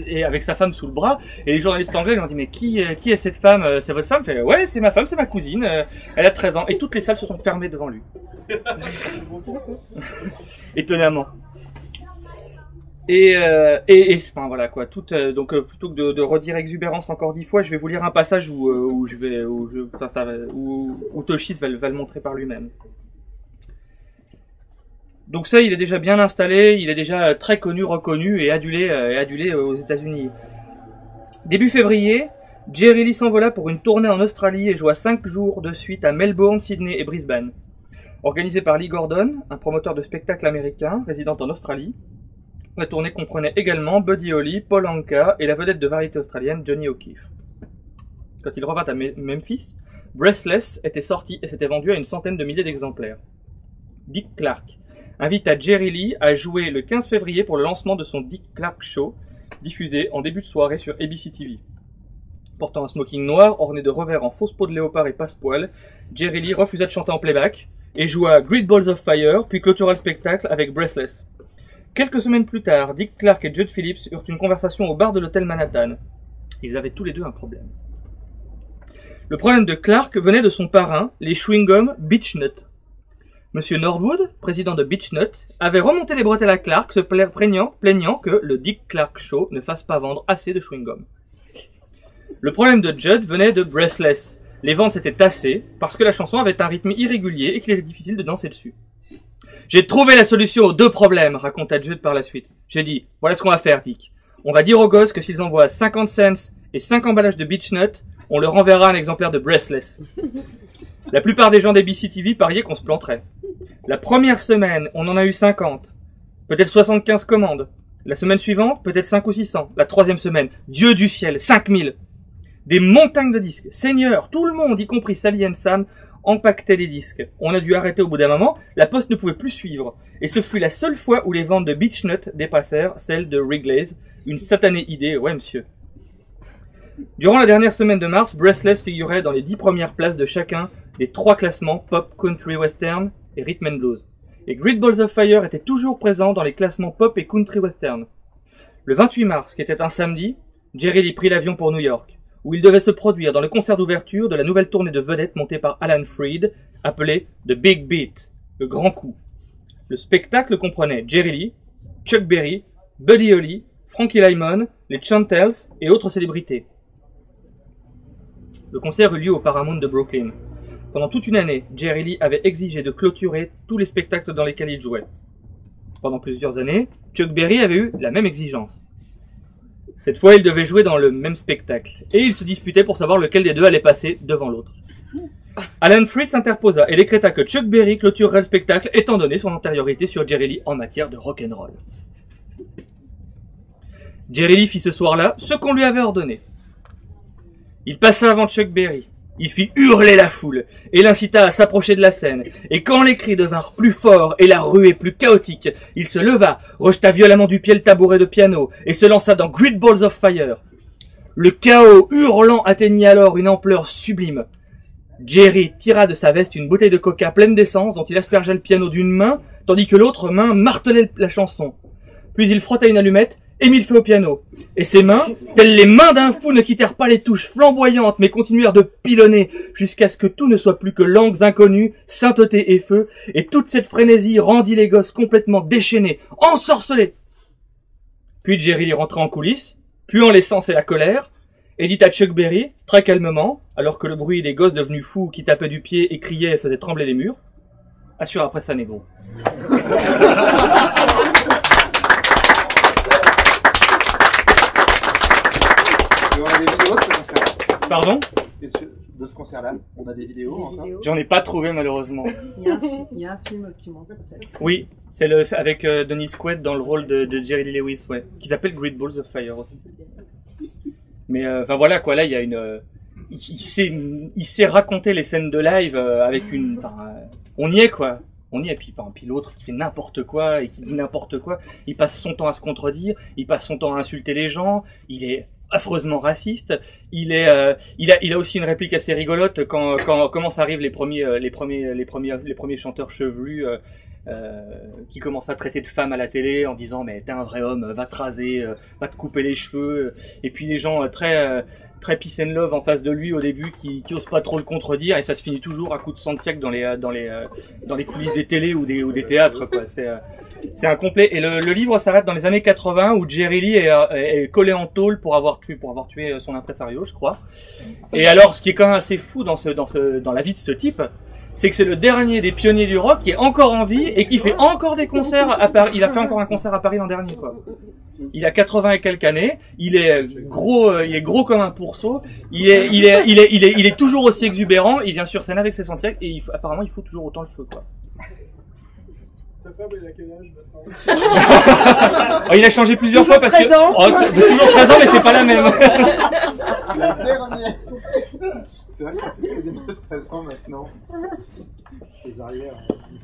et avec sa femme sous le bras, et les journalistes anglais lui ont dit mais qui est cette femme? C'est votre femme? Fait ouais, c'est ma femme, c'est ma cousine, elle a 13 ans, et toutes les salles se sont fermées devant lui. Étonnamment. Et voilà, quoi. Donc plutôt que de redire exubérance encore 10 fois, je vais vous lire un passage où Toshis va le montrer par lui-même. Donc ça, il est déjà bien installé, il est déjà très connu, reconnu et adulé aux États-Unis. Début février, Jerry Lee s'envola pour une tournée en Australie et joua 5 jours de suite à Melbourne, Sydney et Brisbane. Organisée par Lee Gordon, un promoteur de spectacles américain résident en Australie. La tournée comprenait également Buddy Holly, Paul Anka et la vedette de variété australienne Johnny O'Keefe. Quand il revint à Memphis, Breathless était sorti et s'était vendu à une centaine de milliers d'exemplaires. Dick Clark invita Jerry Lee à jouer le 15 février pour le lancement de son Dick Clark Show, diffusé en début de soirée sur ABC TV. Portant un smoking noir orné de revers en fausse peau de léopard et passe-poil, Jerry Lee refusa de chanter en playback et joua Great Balls of Fire, puis clôtura le spectacle avec Breathless. Quelques semaines plus tard, Dick Clark et Judd Phillips eurent une conversation au bar de l'hôtel Manhattan. Ils avaient tous les deux un problème. Le problème de Clark venait de son parrain, les chewing-gums Beechnut. Monsieur Norwood, président de Beechnut, avait remonté les bretelles à Clark, se plaignant que le Dick Clark Show ne fasse pas vendre assez de chewing-gum. Le problème de Judd venait de Breathless. Les ventes s'étaient tassées parce que la chanson avait un rythme irrégulier et qu'il était difficile de danser dessus. J'ai trouvé la solution aux deux problèmes, raconta Judd par la suite. J'ai dit, voilà ce qu'on va faire, Dick. On va dire aux gosses que s'ils envoient 50 cents et 5 emballages de Beechnut, on leur enverra un exemplaire de Breathless. La plupart des gens d'ABC TV pariaient qu'on se planterait. La première semaine, on en a eu 50. Peut-être 75 commandes. La semaine suivante, peut-être 5 ou 600. La troisième semaine, Dieu du ciel, 5000. Des montagnes de disques. Seigneur, tout le monde, y compris Sally et Sam, empaquetait les disques. On a dû arrêter au bout d'un moment, la poste ne pouvait plus suivre. Et ce fut la seule fois où les ventes de Beechnut dépassèrent celles de Wrigley's. Une satanée idée, ouais monsieur. Durant la dernière semaine de mars, Breathless figurait dans les 10 premières places de chacun des 3 classements Pop, Country, Western et Rhythm and Blues. Et Great Balls of Fire était toujours présent dans les classements Pop et Country Western. Le 28 mars, qui était un samedi, Jerry Lee prit l'avion pour New York, où il devait se produire dans le concert d'ouverture de la nouvelle tournée de vedettes montée par Alan Freed, appelée The Big Beat, le grand coup. Le spectacle comprenait Jerry Lee, Chuck Berry, Buddy Holly, Frankie Lymon, les Chantels et autres célébrités. Le concert eut lieu au Paramount de Brooklyn. Pendant toute une année, Jerry Lee avait exigé de clôturer tous les spectacles dans lesquels il jouait. Pendant plusieurs années, Chuck Berry avait eu la même exigence. Cette fois, il devait jouer dans le même spectacle, et ils se disputaient pour savoir lequel des deux allait passer devant l'autre. Alan Freed s'interposa et décréta que Chuck Berry clôturerait le spectacle étant donné son antériorité sur Jerry Lee en matière de rock'n'roll. Jerry Lee fit ce soir-là ce qu'on lui avait ordonné. Il passa avant Chuck Berry. Il fit hurler la foule et l'incita à s'approcher de la scène. Et quand les cris devinrent plus forts et la ruée plus chaotique, il se leva, rejeta violemment du pied le tabouret de piano et se lança dans Great Balls of Fire. Le chaos hurlant atteignit alors une ampleur sublime. Jerry tira de sa veste une bouteille de coca pleine d'essence dont il aspergea le piano d'une main, tandis que l'autre main martelait la chanson. Puis il frotta une allumette et mit le feu au piano. Et ses mains, telles les mains d'un fou, ne quittèrent pas les touches flamboyantes, mais continuèrent de pilonner, jusqu'à ce que tout ne soit plus que langues inconnues, sainteté et feu, et toute cette frénésie rendit les gosses complètement déchaînés, ensorcelés. Puis Jerry Lee rentra en coulisses, puant l'essence et la colère, et dit à Chuck Berry, très calmement, alors que le bruit des gosses devenus fous qui tapaient du pied et criaient et faisaient trembler les murs, « Assure après ça, négro. » On a des vidéos de ce concert. Pardon? De ce concert-là, on a des vidéos encore. J'en ai pas trouvé malheureusement. Il y a un film qui montre ça. Oui, c'est le avec Dennis Quaid dans le rôle de Jerry Lee Lewis, ouais, qui s'appelle Great Balls of Fire aussi. Mais enfin voilà quoi, là il y a une, il sait raconter les scènes de live avec une, on y est quoi. On y est, puis l'autre qui fait n'importe quoi et qui dit n'importe quoi, il passe son temps à se contredire, il passe son temps à insulter les gens, il est affreusement raciste, il a aussi une réplique assez rigolote quand commencent à arriver les premiers chanteurs chevelus qui commencent à traiter de femmes à la télé en disant mais t'es un vrai homme, va te raser, va te couper les cheveux, et puis les gens très peace and love en face de lui au début qui osent pas trop le contredire, et ça se finit toujours à coups de Santiac dans les coulisses des télés ou des théâtres quoi. C'est un complet. Et le livre s'arrête dans les années 80 où Jerry Lee est collé en tôle pour avoir tué son impresario, je crois. Et alors, ce qui est quand même assez fou dans la vie de ce type, c'est que c'est le dernier des pionniers du rock qui est encore en vie et qui fait encore des concerts à Paris. Il a fait encore un concert à Paris l'an dernier, quoi. Il a 80 et quelques années. Il est gros comme un pourceau. Il est toujours aussi exubérant. Il vient sur scène avec ses Santiago et apparemment il faut toujours autant le feu, quoi. Sa femme, il a quel âge maintenant? Il a changé plusieurs fois parce que toujours 13 ans, mais c'est pas la même. Le dernier. C'est vrai que c'est tous les émeutes de 13 ans maintenant. Les arrières.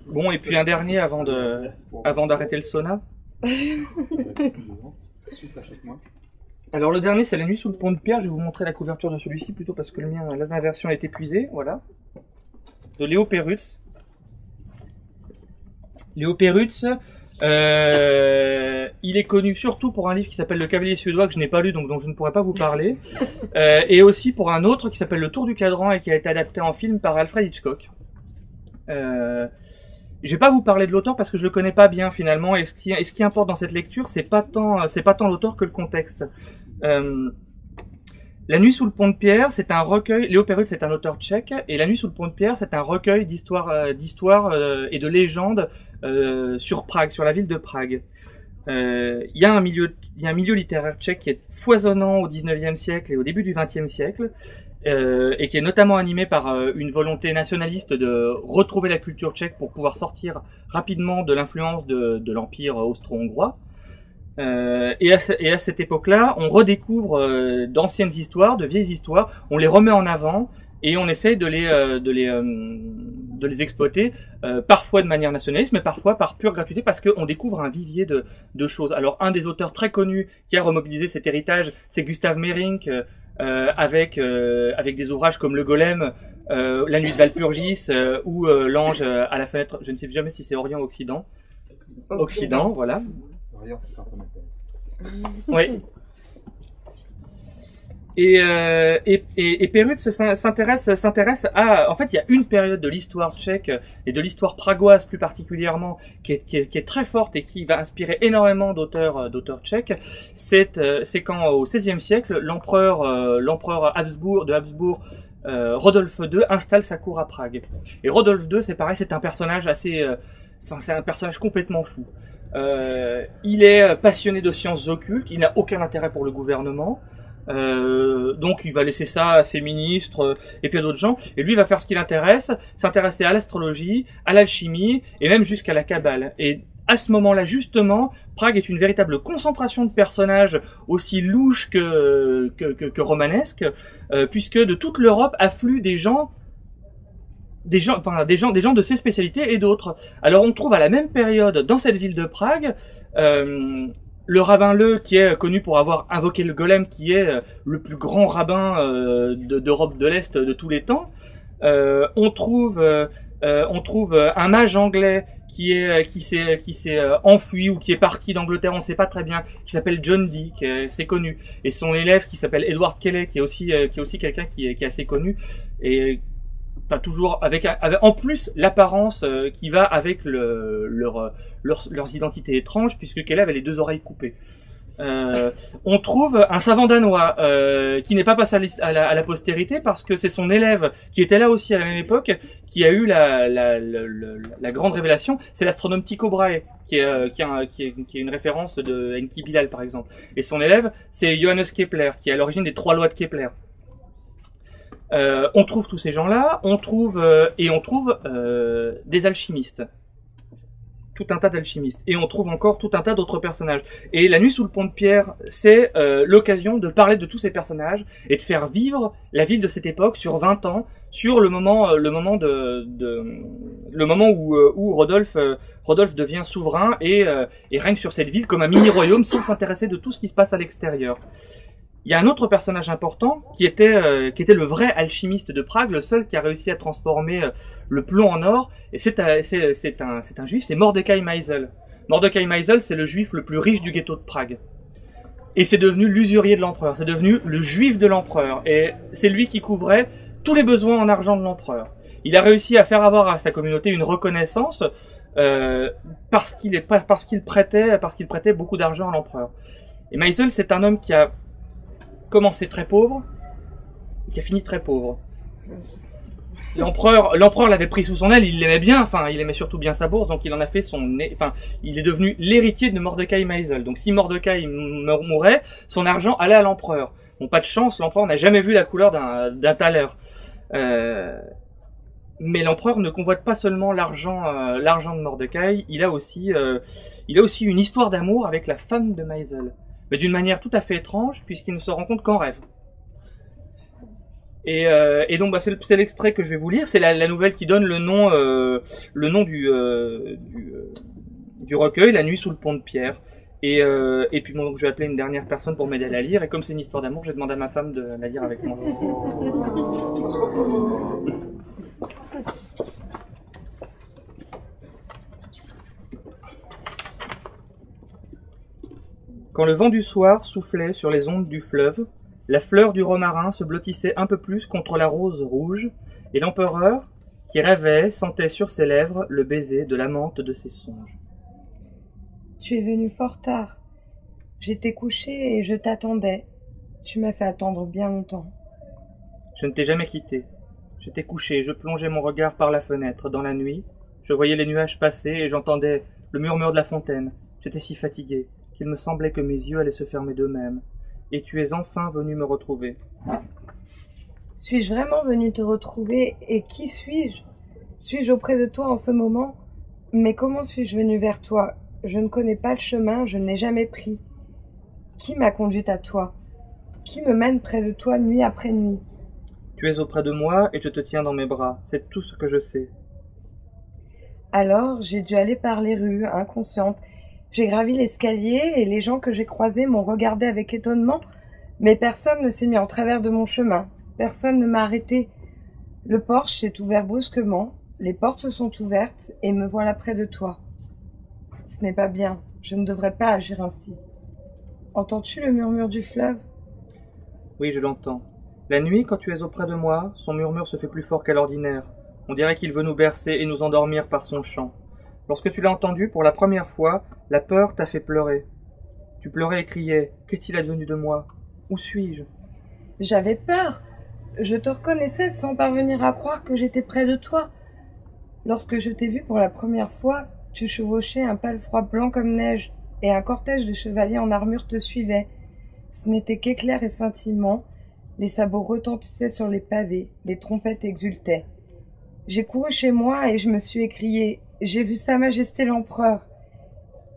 Bon, et puis un dernier avant d'arrêter le sauna. Je suis ça avec moi. Alors le dernier, c'est La nuit sous le pont de pierre. Je vais vous montrer la couverture de celui-ci plutôt parce que ma version est épuisée. Voilà. De Léo Perutz. Léo Perutz, il est connu surtout pour un livre qui s'appelle Le Cavalier suédois que je n'ai pas lu, donc dont je ne pourrais pas vous parler, et aussi pour un autre qui s'appelle Le Tour du Cadran et qui a été adapté en film par Alfred Hitchcock. Je vais pas vous parler de l'auteur parce que je le connais pas bien finalement, et ce qui importe dans cette lecture, c'est pas tant l'auteur que le contexte. La nuit sous le pont de pierre, c'est un recueil. Léo Perutz, c'est un auteur tchèque, et La nuit sous le pont de pierre, c'est un recueil d'histoires et de légendes sur Prague, sur la ville de Prague. Il y a un milieu littéraire tchèque qui est foisonnant au XIXe siècle et au début du XXe siècle, et qui est notamment animé par une volonté nationaliste de retrouver la culture tchèque pour pouvoir sortir rapidement de l'influence de l'empire austro-hongrois. Et à cette époque-là, on redécouvre d'anciennes histoires, de vieilles histoires, on les remet en avant et on essaye de les exploiter, parfois de manière nationaliste, mais parfois par pure gratuité, parce qu'on découvre un vivier de choses. Alors, un des auteurs très connus qui a remobilisé cet héritage, c'est Gustav Meyrink, avec des ouvrages comme Le Golem, La nuit de Walpurgis, ou L'ange à la fenêtre. Je ne sais jamais si c'est Orient ou Occident. Occident, voilà. D'ailleurs, c'est quand on a thèse. Oui. Et Perutz s'intéresse à, en fait, il y a une période de l'histoire tchèque et de l'histoire pragoise plus particulièrement qui est très forte et qui va inspirer énormément d'auteurs tchèques. C'est quand au XVIe siècle, l'empereur Habsbourg, Rodolphe II installe sa cour à Prague. Et Rodolphe II, c'est pareil, c'est un personnage c'est un personnage complètement fou. Il est passionné de sciences occultes, il n'a aucun intérêt pour le gouvernement, donc il va laisser ça à ses ministres et puis à d'autres gens, et lui va faire ce qui l'intéresse, s'intéresser à l'astrologie, à l'alchimie et même jusqu'à la kabbale. Et à ce moment-là, justement, Prague est une véritable concentration de personnages aussi louches que romanesques, puisque de toute l'Europe affluent des gens de ces spécialités et d'autres. Alors on trouve à la même période dans cette ville de Prague le rabbin Leu, qui est connu pour avoir invoqué le golem, qui est le plus grand rabbin d'Europe de l'Est de tous les temps. On trouve un mage anglais qui s'est enfui ou qui est parti d'Angleterre, on ne sait pas très bien, qui s'appelle John Dee, c'est connu, et son élève qui s'appelle Edward Kelly, qui est aussi quelqu'un qui est assez connu, et enfin toujours avec en plus l'apparence qui va avec leurs identités étranges, puisque Kelly avait les deux oreilles coupées. On trouve un savant danois qui n'est pas passé à la postérité parce que c'est son élève qui était là aussi à la même époque qui a eu la grande révélation. C'est l'astronome Tycho Brahe qui est une référence de Enki Bilal par exemple. Et son élève c'est Johannes Kepler qui est à l'origine des 3 lois de Kepler. On trouve tous ces gens-là, on trouve des alchimistes. Tout un tas d'alchimistes. Et on trouve encore tout un tas d'autres personnages. Et La nuit sous le pont de pierre, c'est l'occasion de parler de tous ces personnages et de faire vivre la ville de cette époque sur 20 ans, sur le moment où Rodolphe devient souverain et règne sur cette ville comme un mini-royaume sans s'intéresser de tout ce qui se passe à l'extérieur. Il y a un autre personnage important qui était le vrai alchimiste de Prague, le seul qui a réussi à transformer le plomb en or, et c'est un juif, c'est Mordecai Meisel. Mordecai Meisel, c'est le juif le plus riche du ghetto de Prague. Et c'est devenu l'usurier de l'empereur, c'est devenu le juif de l'empereur, et c'est lui qui couvrait tous les besoins en argent de l'empereur. Il a réussi à faire avoir à sa communauté une reconnaissance parce qu'il prêtait beaucoup d'argent à l'empereur. Et Meisel, c'est un homme qui a commencé très pauvre, qui a fini très pauvre. L'empereur l'avait pris sous son aile, il l'aimait bien, enfin, il aimait surtout bien sa bourse, donc il en a fait il est devenu l'héritier de Mordecai Meisel. Donc si Mordecai mourait, son argent allait à l'empereur. Bon, pas de chance, l'empereur n'a jamais vu la couleur d'un thaler. Mais l'empereur ne convoite pas seulement l'argent de Mordecai, il a aussi une histoire d'amour avec la femme de Meisel. Mais d'une manière tout à fait étrange, puisqu'il ne se rencontre qu'en rêve. Et donc c'est l'extrait que je vais vous lire, c'est la nouvelle qui donne le nom du recueil, La nuit sous le pont de pierre. Et puis bon, donc, je vais appeler une dernière personne pour m'aider à la lire. Et comme c'est une histoire d'amour, j'ai demandé à ma femme de la lire avec moi. Quand le vent du soir soufflait sur les ondes du fleuve, la fleur du romarin se blottissait un peu plus contre la rose rouge, et l'empereur, qui rêvait, sentait sur ses lèvres le baiser de l'amante de ses songes. Tu es venu fort tard. J'étais couchée et je t'attendais. Tu m'as fait attendre bien longtemps. Je ne t'ai jamais quitté. J'étais couché, je plongeais mon regard par la fenêtre. Dans la nuit, je voyais les nuages passer et j'entendais le murmure de la fontaine. J'étais si fatigué qu'il me semblait que mes yeux allaient se fermer d'eux-mêmes. Et tu es enfin venu me retrouver. Suis-je vraiment venu te retrouver et qui suis-je? Suis-je auprès de toi en ce moment? Mais comment suis-je venu vers toi? Je ne connais pas le chemin, je ne l'ai jamais pris. Qui m'a conduite à toi? Qui me mène près de toi nuit après nuit? Tu es auprès de moi et je te tiens dans mes bras, c'est tout ce que je sais. Alors, j'ai dû aller par les rues, inconsciente. J'ai gravi l'escalier et les gens que j'ai croisés m'ont regardé avec étonnement, mais personne ne s'est mis en travers de mon chemin. Personne ne m'a arrêté. Le porche s'est ouvert brusquement, les portes se sont ouvertes et me voilà près de toi. Ce n'est pas bien, je ne devrais pas agir ainsi. Entends-tu le murmure du fleuve? Oui, je l'entends. La nuit, quand tu es auprès de moi, son murmure se fait plus fort qu'à l'ordinaire. On dirait qu'il veut nous bercer et nous endormir par son chant. Lorsque tu l'as entendu pour la première fois, la peur t'a fait pleurer. Tu pleurais et criais « Qu'est-il advenu de moi? Où suis-je » J'avais peur. Je te reconnaissais sans parvenir à croire que j'étais près de toi. Lorsque je t'ai vu pour la première fois, tu chevauchais un pâle froid blanc comme neige, et un cortège de chevaliers en armure te suivait. Ce n'était qu'éclairs et scintillements, les sabots retentissaient sur les pavés, les trompettes exultaient. J'ai couru chez moi et je me suis écrié « J'ai vu Sa Majesté l'Empereur !»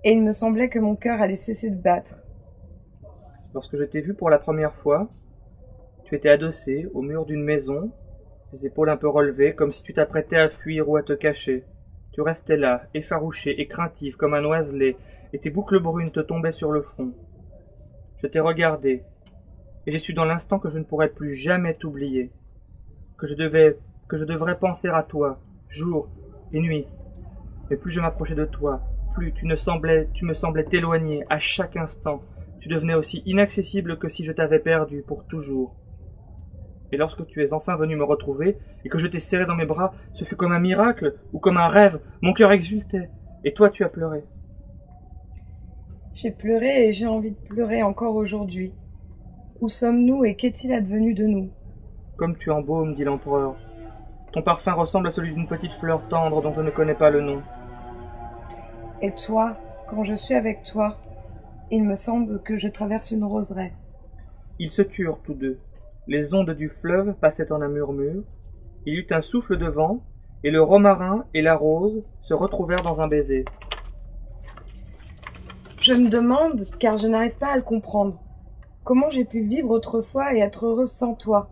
Et il me semblait que mon cœur allait cesser de battre. Lorsque je t'ai vu pour la première fois, tu étais adossé au mur d'une maison, les épaules un peu relevées, comme si tu t'apprêtais à fuir ou à te cacher. Tu restais là, effarouché et craintif comme un oiselet, et tes boucles brunes te tombaient sur le front. Je t'ai regardé, et j'ai su dans l'instant que je ne pourrais plus jamais t'oublier, que je devrais penser à toi, jour et nuit. Mais plus je m'approchais de toi, plus tu me semblais t'éloigner à chaque instant. Tu devenais aussi inaccessible que si je t'avais perdu pour toujours. Et lorsque tu es enfin venu me retrouver, et que je t'ai serré dans mes bras, ce fut comme un miracle, ou comme un rêve, mon cœur exultait, et toi tu as pleuré. J'ai pleuré et j'ai envie de pleurer encore aujourd'hui. Où sommes-nous et qu'est-il advenu de nous? Comme tu embaumes, dit l'empereur. Ton parfum ressemble à celui d'une petite fleur tendre dont je ne connais pas le nom. Et toi, quand je suis avec toi, il me semble que je traverse une roseraie. Ils se turent tous deux. Les ondes du fleuve passaient en un murmure. Il y eut un souffle de vent, et le romarin et la rose se retrouvèrent dans un baiser. Je me demande, car je n'arrive pas à le comprendre, comment j'ai pu vivre autrefois et être heureuse sans toi.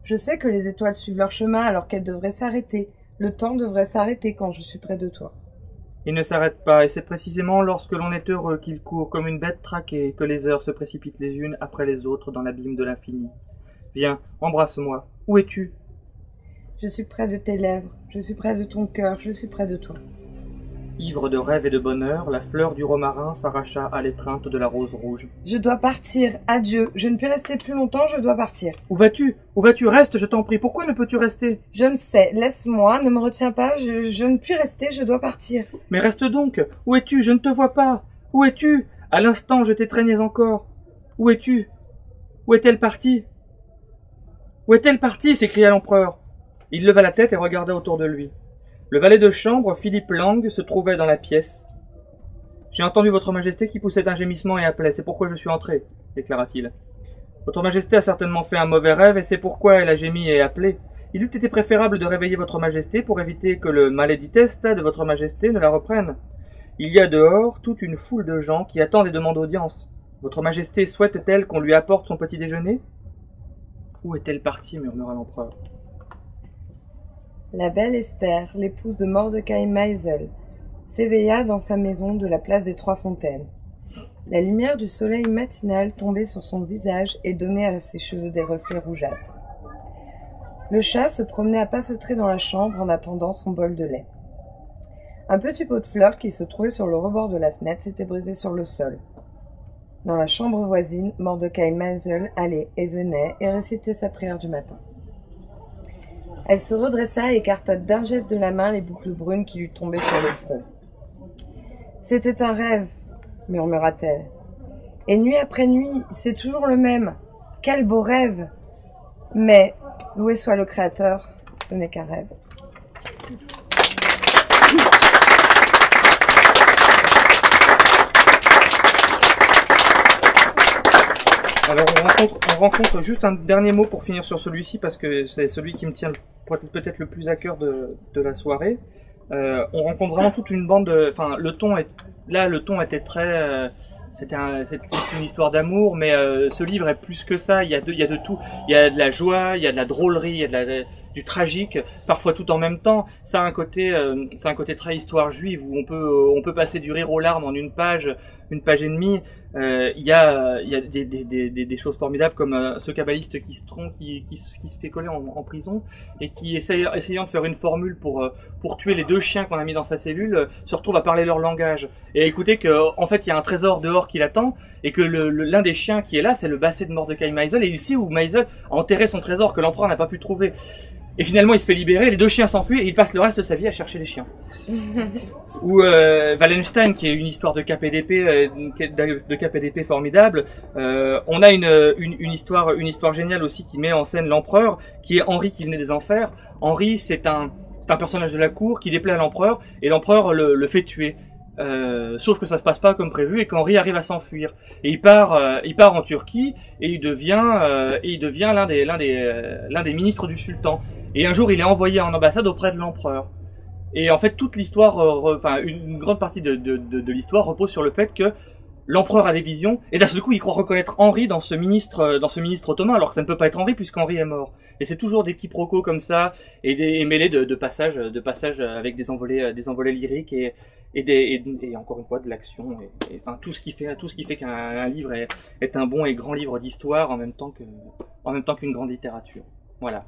Je sais que les étoiles suivent leur chemin alors qu'elles devraient s'arrêter. Le temps devrait s'arrêter quand je suis près de toi. Il ne s'arrête pas, et c'est précisément lorsque l'on est heureux qu'il court comme une bête traquée, que les heures se précipitent les unes après les autres dans l'abîme de l'infini. Viens, embrasse-moi. Où es-tu? Je suis près de tes lèvres, je suis près de ton cœur, je suis près de toi. Ivre de rêve et de bonheur, la fleur du romarin s'arracha à l'étreinte de la rose rouge. Je dois partir, adieu, je ne puis rester plus longtemps, je dois partir. Où vas-tu? Où vas-tu? Reste, je t'en prie, pourquoi ne peux-tu rester? Je ne sais, laisse-moi, ne me retiens pas, je ne puis rester, je dois partir. Mais reste donc, où es-tu? Je ne te vois pas. Où es-tu? À l'instant, je t'étreignais encore. Où es-tu? Où est-elle partie? Où est-elle partie? S'écria l'empereur. Il leva la tête et regarda autour de lui. Le valet de chambre, Philippe Lang, se trouvait dans la pièce. « J'ai entendu votre majesté qui poussait un gémissement et appelait, c'est pourquoi je suis entré, » déclara-t-il. « Votre majesté a certainement fait un mauvais rêve et c'est pourquoi elle a gémi et appelé. Il eût été préférable de réveiller votre majesté pour éviter que le maleditesta de votre majesté ne la reprenne. Il y a dehors toute une foule de gens qui attendent et demandent audience. Votre majesté souhaite-t-elle qu'on lui apporte son petit déjeuner ?»« Où est-elle partie » murmura l'empereur. La belle Esther, l'épouse de Mordecai Meisel, s'éveilla dans sa maison de la place des Trois Fontaines. La lumière du soleil matinal tombait sur son visage et donnait à ses cheveux des reflets rougeâtres. Le chat se promenait à pas feutrés dans la chambre en attendant son bol de lait. Un petit pot de fleurs qui se trouvait sur le rebord de la fenêtre s'était brisé sur le sol. Dans la chambre voisine, Mordecai Maisel allait et venait et récitait sa prière du matin. Elle se redressa et écarta d'un geste de la main les boucles brunes qui lui tombaient sur le front. « C'était un rêve, » murmura-t-elle. « Et nuit après nuit, c'est toujours le même. Quel beau rêve ! Mais, loué soit le Créateur, ce n'est qu'un rêve. » Alors on rencontre juste un dernier mot pour finir sur celui-ci parce que c'est celui qui me tient peut-être le plus à cœur de la soirée. On rencontre vraiment toute une bande de... Enfin, le ton était très... c'est une histoire d'amour, mais ce livre est plus que ça. Il y a de tout. Il y a de la joie, il y a de la drôlerie, il y a du tragique, parfois tout en même temps. Ça a un côté très histoire juive où on peut passer du rire aux larmes en une page et demie. Il y a des choses formidables comme ce kabbaliste qui se trompe, qui se fait coller en prison et qui essayant de faire une formule pour tuer les 2 chiens qu'on a mis dans sa cellule, se retrouve à parler leur langage et à écouter que en fait il y a un trésor dehors qui l'attend et que l'un des chiens qui est là c'est le basset de Mordecai Maisel et il sait où Maisel a enterré son trésor que l'empereur n'a pas pu trouver. Et finalement, il se fait libérer, les 2 chiens s'enfuient et il passe le reste de sa vie à chercher les chiens. Ou Wallenstein, qui est une histoire de KPDP formidable. On a une histoire géniale aussi qui met en scène l'empereur, qui est Henri qui venait des enfers. Henri, c'est un personnage de la cour qui déplaît à l'empereur et l'empereur le fait tuer. Sauf que ça se passe pas comme prévu et qu'Henri arrive à s'enfuir et il part en Turquie et il devient l'un des ministres du sultan. Et un jour, il est envoyé en ambassade auprès de l'empereur. Et en fait, toute l'histoire, une grande partie de l'histoire repose sur le fait que l'empereur a des visions, et d'un seul coup, il croit reconnaître Henri dans ce ministre ottoman, alors que ça ne peut pas être Henri puisqu'Henri est mort. Et c'est toujours des quiproquos comme ça, et mêlés de passages avec des envolées lyriques et encore une fois de l'action, et enfin tout ce qui fait qu'un livre est un bon et grand livre d'histoire en même temps qu'une grande littérature. Voilà.